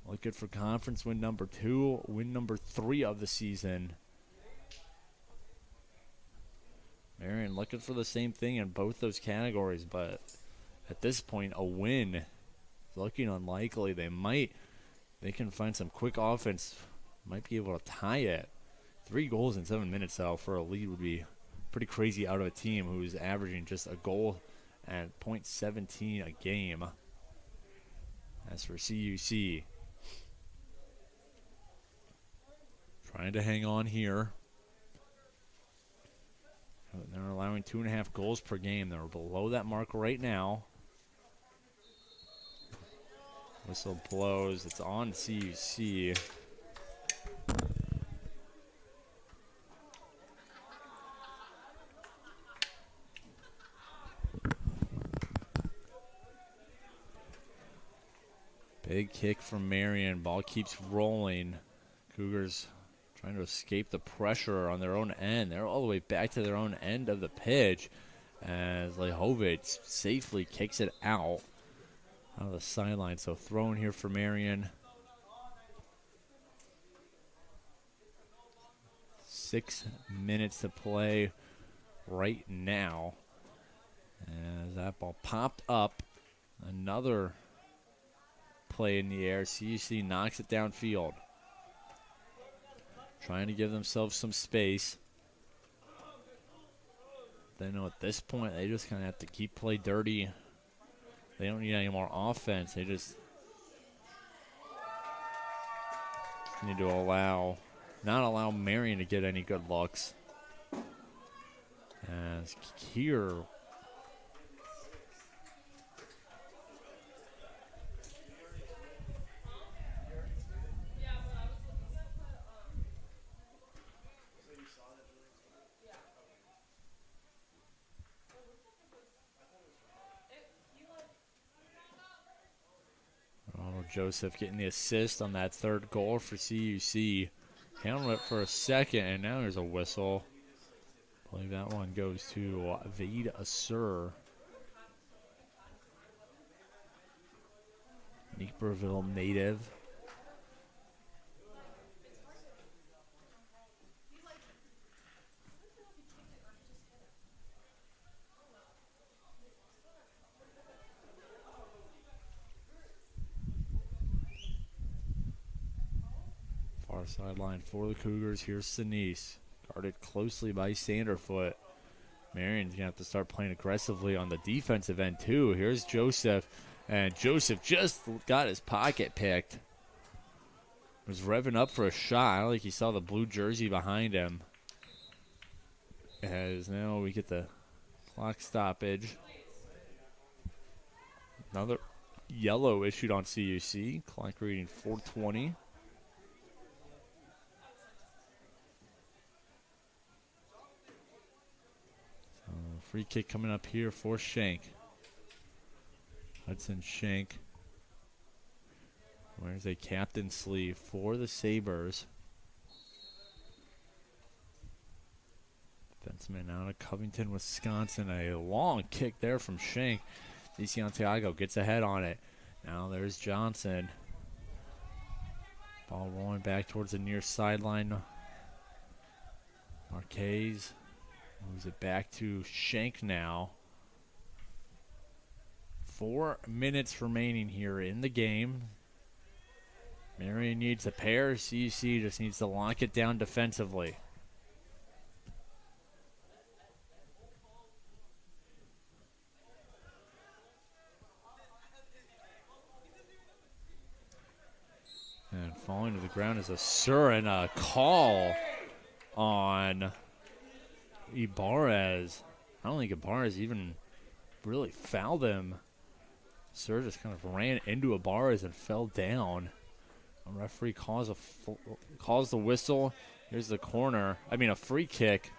Looking for conference win number 2, win number 3 of the season. Marian looking for the same thing in both those categories, but at this point, a win is looking unlikely. They can find some quick offense, might be able to tie it. 3 goals in 7 minutes, though, for a lead would be pretty crazy out of a team who's averaging just a goal at .17 a game. As for CUC, trying to hang on here. They're allowing 2.5 goals per game. They're below that mark right now. Whistle blows. It's on CUC. Big kick from Marian. Ball keeps rolling. Cougars trying to escape the pressure on their own end. They're all the way back to their own end of the pitch as Lehovic safely kicks it out of the sideline. So thrown here for Marian. 6 minutes to play right now. As that ball popped up. Another play in the air. CUC knocks it downfield. Trying to give themselves some space. They know at this point they just kind of have to keep play dirty. They don't need any more offense. They just need to not allow Marian to get any good looks. As here, Joseph getting the assist on that 3rd goal for CUC. Handled it for a second, and now there's a whistle. I believe that one goes to Vaid Assur. Naperville native. Far sideline for the Cougars. Here's Sinise, guarded closely by Sanderfoot. Marian's going to have to start playing aggressively on the defensive end, too. Here's Joseph, and Joseph just got his pocket picked. Was revving up for a shot. I don't think he saw the blue jersey behind him. As now we get the clock stoppage. Another yellow issued on CUC. Clock reading 4:20. So free kick coming up here for Shank. Hudson Shank wears a captain sleeve for the Sabres. Defenseman out of Covington, Wisconsin. A long kick there from Shank. DeSantiago gets ahead on it. Now there's Johnson. Ball rolling back towards the near sideline. Marquez moves it back to Shank now. 4 minutes remaining here in the game. Marian needs a pair. CUC just needs to lock it down defensively. And falling to the ground is a Surin, a call on Ibarez. I don't think Ibarez even really fouled him. Sur just kind of ran into Ibarez and fell down. A referee calls the whistle. Here's the corner. A free kick.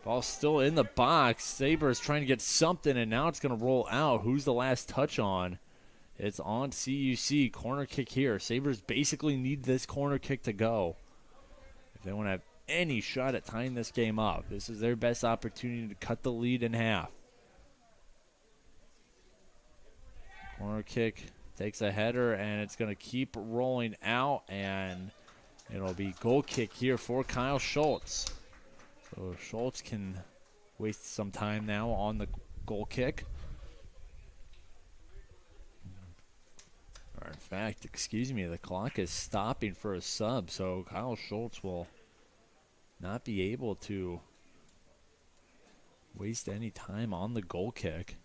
Ball still in the box. Sabres trying to get something, and now it's going to roll out. Who's the last touch on? It's on CUC. Corner kick here. Sabres basically need this corner kick to go if they want to have any shot at tying this game up. This is their best opportunity to cut the lead in half. Corner kick takes a header, and it's going to keep rolling out, and it'll be goal kick here for Kyle Schultz. So Schultz can waste some time now on the goal kick. Or in fact, the clock is stopping for a sub, so Kyle Schultz will not be able to waste any time on the goal kick.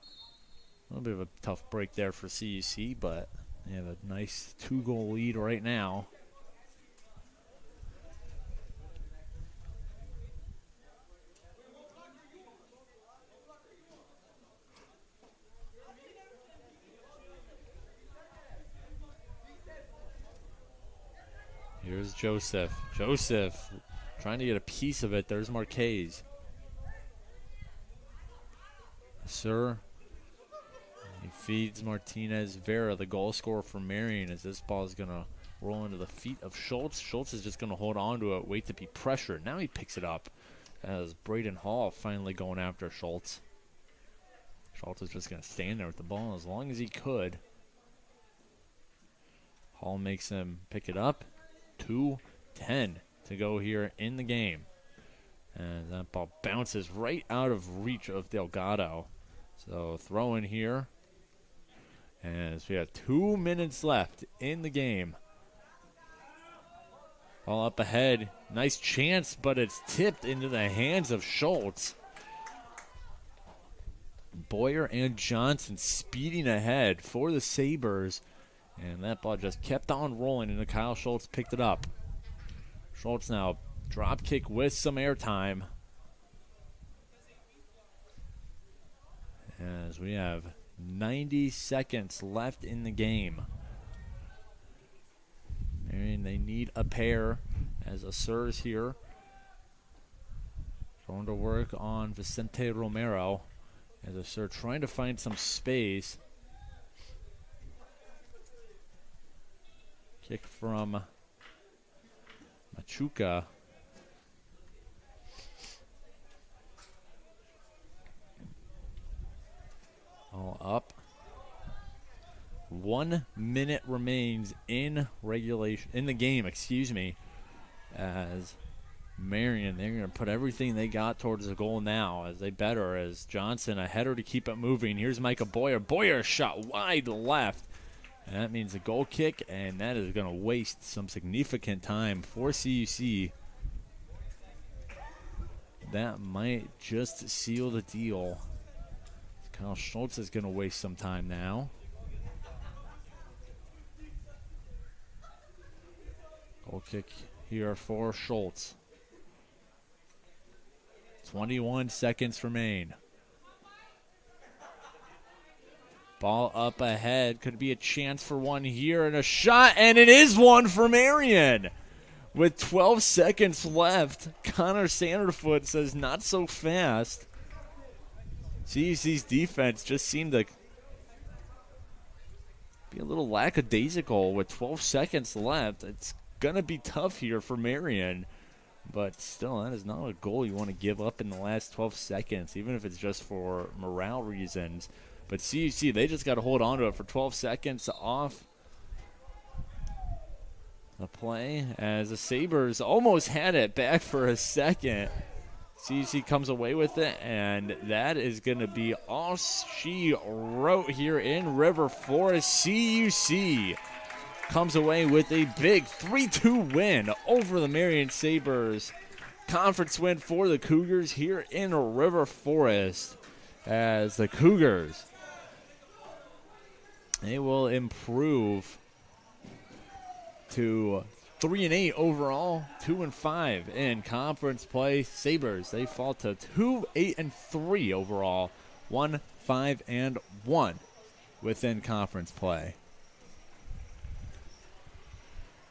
A little bit of a tough break there for CUC, but they have a nice 2-goal lead right now. Here's Joseph. Joseph trying to get a piece of it. There's Marquez. Sir. He feeds Martinez Vera, the goal scorer for Marian, as this ball is going to roll into the feet of Schultz. Schultz is just going to hold on to it, wait to be pressured. Now he picks it up as Braden Hall finally going after Schultz. Schultz is just going to stand there with the ball as long as he could. Hall makes him pick it up. 2:10 to go here in the game. And that ball bounces right out of reach of Delgado. So throw in here. As we have 2 minutes left in the game. Ball up ahead. Nice chance, but it's tipped into the hands of Schultz. Boyer and Johnson speeding ahead for the Sabres. And that ball just kept on rolling, and Kyle Schultz picked it up. Schultz now drop kick with some airtime. As we have 90 seconds left in the game. And they need a pair as Assur's here. Going to work on Vicente Romero as Assur trying to find some space. Kick from Machuca. All up. 1 minute remains in the game, as Marian, they're going to put everything they got towards the goal now as they better, as Johnson, a header to keep it moving. Here's Micah Boyer. Boyer shot wide left And that means a goal kick, and that is going to waste some significant time for CUC. That might just seal the deal. Kyle Schultz is going to waste some time now. Goal kick here for Schultz. 21 seconds remain. Ball up ahead. Could be a chance for one here and a shot, and it is one for Marian. With 12 seconds left, Connor Sanderfoot says not so fast. CUC's defense just seemed to be a little lackadaisical with 12 seconds left. It's going to be tough here for Marian. But still, that is not a goal you want to give up in the last 12 seconds, even if it's just for morale reasons. But CUC, they just got to hold on to it for 12 seconds off the play as the Sabres almost had it back for a second. CUC comes away with it, and that is going to be all she wrote here in River Forest. CUC comes away with a big 3-2 win over the Marian Sabres. Conference win for the Cougars here in River Forest, as the Cougars, they will improve to 3-8 overall, 2-5 in conference play. Sabres, they fall to 2-8-3 overall, 1-5-1 within conference play.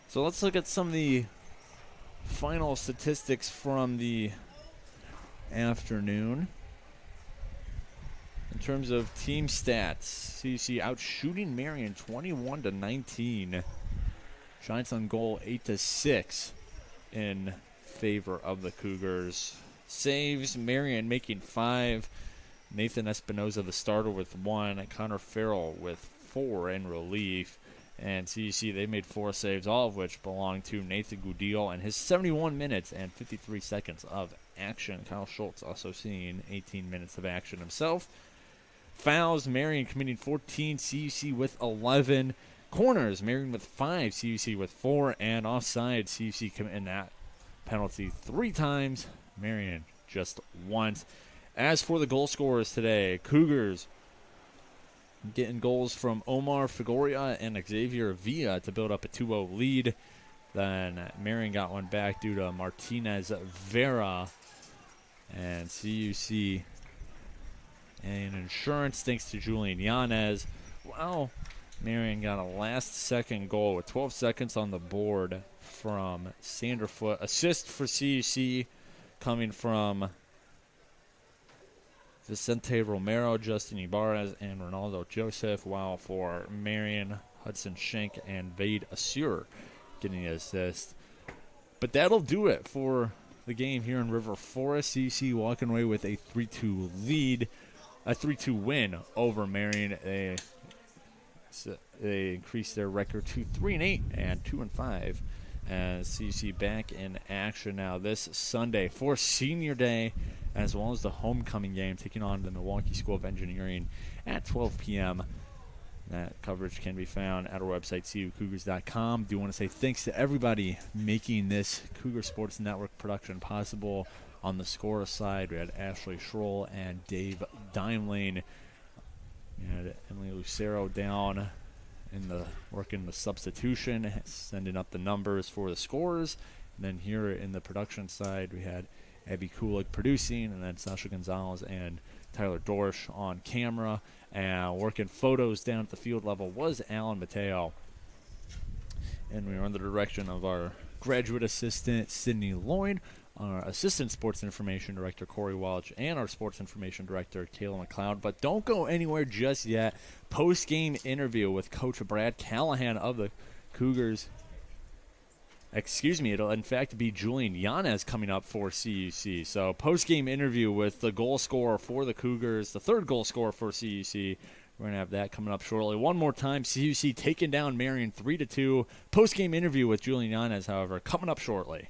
So let's look at some of the final statistics from the afternoon. In terms of team stats, CUC out shooting Marian 21-19. Shots on goal 8-6 in favor of the Cougars. Saves, Marian making 5. Nathan Espinoza, the starter, with 1. Connor Farrell with 4 in relief. And CUC, they made 4 saves, all of which belong to Nathan Gudil and his 71 minutes and 53 seconds of action. Kyle Schultz also seeing 18 minutes of action himself. Fouls, Marian committing 14, CUC with 11. Corners, Marian with 5, CUC with 4. And offside, CUC committing that penalty 3 times, Marian just once. As for the goal scorers today, Cougars getting goals from Omar Figoria and Xavier Villa to build up a 2-0 lead. Then Marian got one back due to Martinez Vera. And CUC and insurance thanks to Julian Yanez. Well, Marian got a last-second goal with 12 seconds on the board from Sanderfoot. Assist for CUC coming from Vicente Romero, Justin Ibarez, and Ronaldo Joseph, while for Marian, Hudson Schenk, and Vade Assur getting the assist. But that'll do it for the game here in River Forest. CUC walking away with a 3-2 lead, a 3-2 win over Marian. They increased their record to 3-8 and 2-5. As CUC back in action now this Sunday for Senior Day, as well as the homecoming game, taking on the Milwaukee School of Engineering at 12 p.m. That coverage can be found at our website, cucougars.com. Do want to say thanks to everybody making this Cougar Sports Network production possible. On the score side, we had Ashley Schroll and Dave Dimling. We had Emily Lucero down in the working the substitution, sending up the numbers for the scores. And then here in the production side, we had Abby Kulik producing, and then Sasha Gonzalez and Tyler Dorsch on camera. And working photos down at the field level was Alan Mateo. And we were under the direction of our graduate assistant, Sydney Lloyd, our assistant sports information director, Corey Welch, and our sports information director, Kayla McLeod. But don't go anywhere just yet. Post-game interview with Coach Brad Callahan of the Cougars. Excuse me, it'll in fact be Julian Yanez coming up for CUC. So post-game interview with the goal scorer for the Cougars, the third goal scorer for CUC. We're going to have that coming up shortly. One more time, CUC taking down Marian 3-2. Post-game interview with Julian Yanez, however, coming up shortly.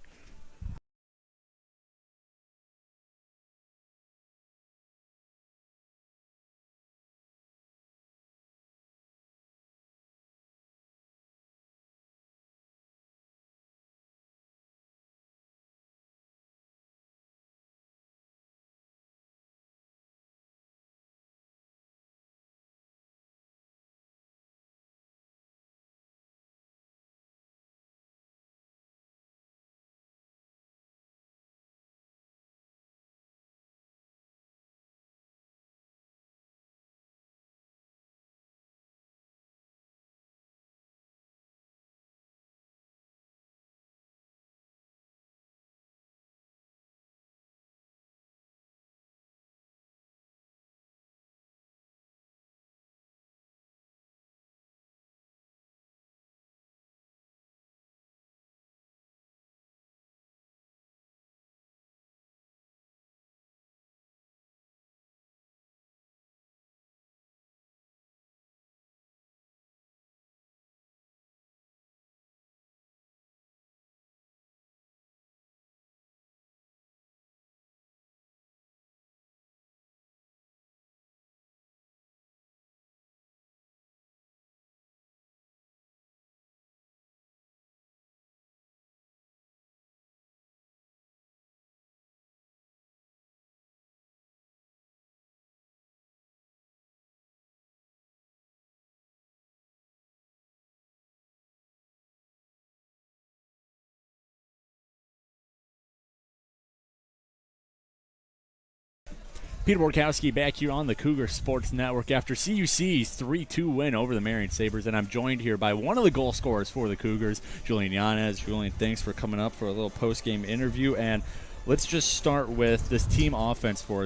Peter Borkowski back here on the Cougar Sports Network after CUC's 3-2 win over the Marian Sabres, and I'm joined here by one of the goal scorers for the Cougars, Julian Yanez. Julian, thanks for coming up for a little post-game interview, and let's just start with this team offense for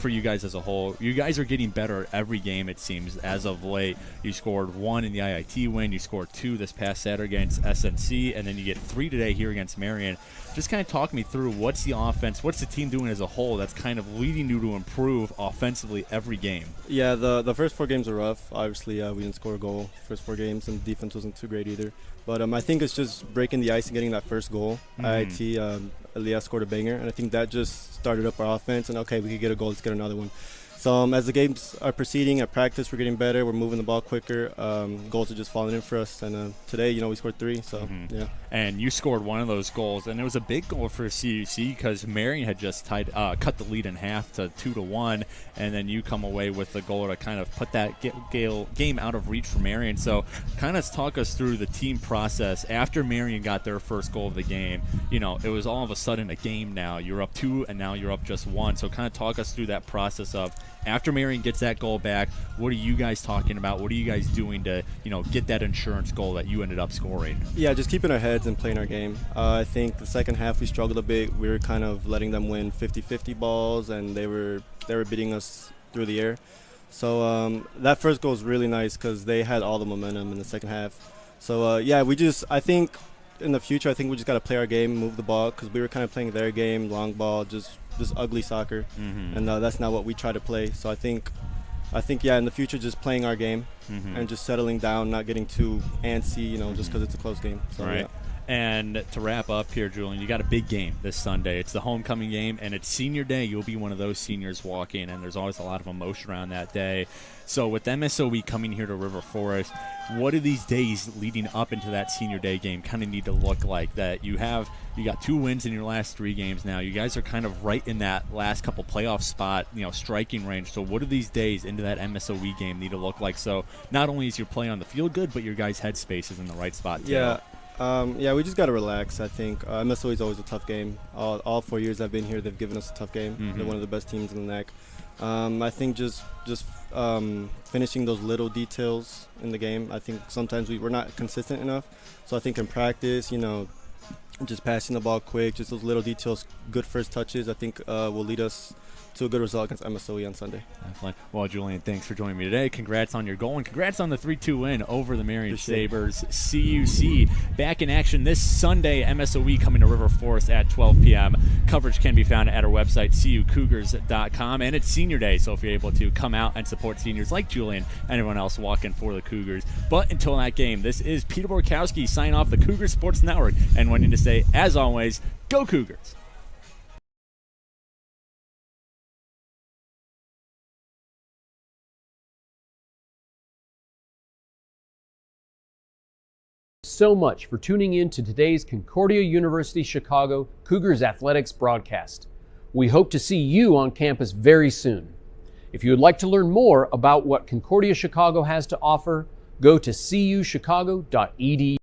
you guys as a whole. You guys are getting better every game, it seems, as of late. You scored 1 in the IIT win. You scored 2 this past Saturday against SNC, and then you get 3 today here against Marian. Just kind of talk me through what's the offense, what's the team doing as a whole that's kind of leading you to improve offensively every game? Yeah, the first 4 games are rough. Obviously, we didn't score a goal first 4 games, and the defense wasn't too great either. But I think it's just breaking the ice and getting that first goal. IIT, Elias scored a banger, and I think that just started up our offense. And okay, we could get a goal, let's get another one. So as the games are proceeding at practice, we're getting better. We're moving the ball quicker. Goals are just falling in for us. And today, we scored 3. So yeah. And you scored one of those goals, and it was a big goal for CUC because Marian had just cut the lead in half to 2-1, and then you come away with the goal to kind of put that game out of reach for Marian. So kind of talk us through the team process after Marian got their first goal of the game. It was all of a sudden a game now. You're up 2, and now you're up just 1. So kind of talk us through that process of after Marian gets that goal back, what are you guys talking about? What are you guys doing to, get that insurance goal that you ended up scoring? Yeah, just keeping our heads and playing our game. I think the second half we struggled a bit. We were kind of letting them win 50-50 balls, and they were beating us through the air. So that first goal was really nice because they had all the momentum in the second half. So I think in the future, I think we just got to play our game, move the ball, because we were kind of playing their game, long ball, just ugly soccer, and that's not what we try to play. So I think in the future, just playing our game and just settling down, not getting too antsy, just because it's a close game. So, right. Yeah. And to wrap up here, Julian, you got a big game this Sunday. It's the homecoming game, and it's senior day. You'll be one of those seniors walking, and there's always a lot of emotion around that day. So with MSOE coming here to River Forest, what do these days leading up into that senior day game kind of need to look like? That you got 2 wins in your last 3 games now. You guys are kind of right in that last couple playoff spot, striking range. So what do these days into that MSOE game need to look like? So not only is your play on the field good, but your guys' headspace is in the right spot too. Yeah. We just got to relax, I think. MSOE is always a tough game. All 4 years I've been here, they've given us a tough game. They're one of the best teams in the NAC. I think just finishing those little details in the game. I think sometimes we're not consistent enough. So I think in practice, just passing the ball quick, just those little details, good first touches, I think will lead us to a good result against MSOE on Sunday. Definitely. Well, Julian, thanks for joining me today. Congrats on your goal, and congrats on the 3-2 win over the Marian Sabres. CUC back in action this Sunday. MSOE coming to River Forest at 12 p.m. Coverage can be found at our website, cucougars.com, and it's senior day, so if you're able to come out and support seniors like Julian and everyone else walking for the Cougars. But until that game, this is Peter Borkowski signing off the Cougar Sports Network and wanting to say, as always, go Cougars! So much for tuning in to today's Concordia University Chicago Cougars Athletics broadcast. We hope to see you on campus very soon. If you would like to learn more about what Concordia Chicago has to offer, go to cuchicago.edu.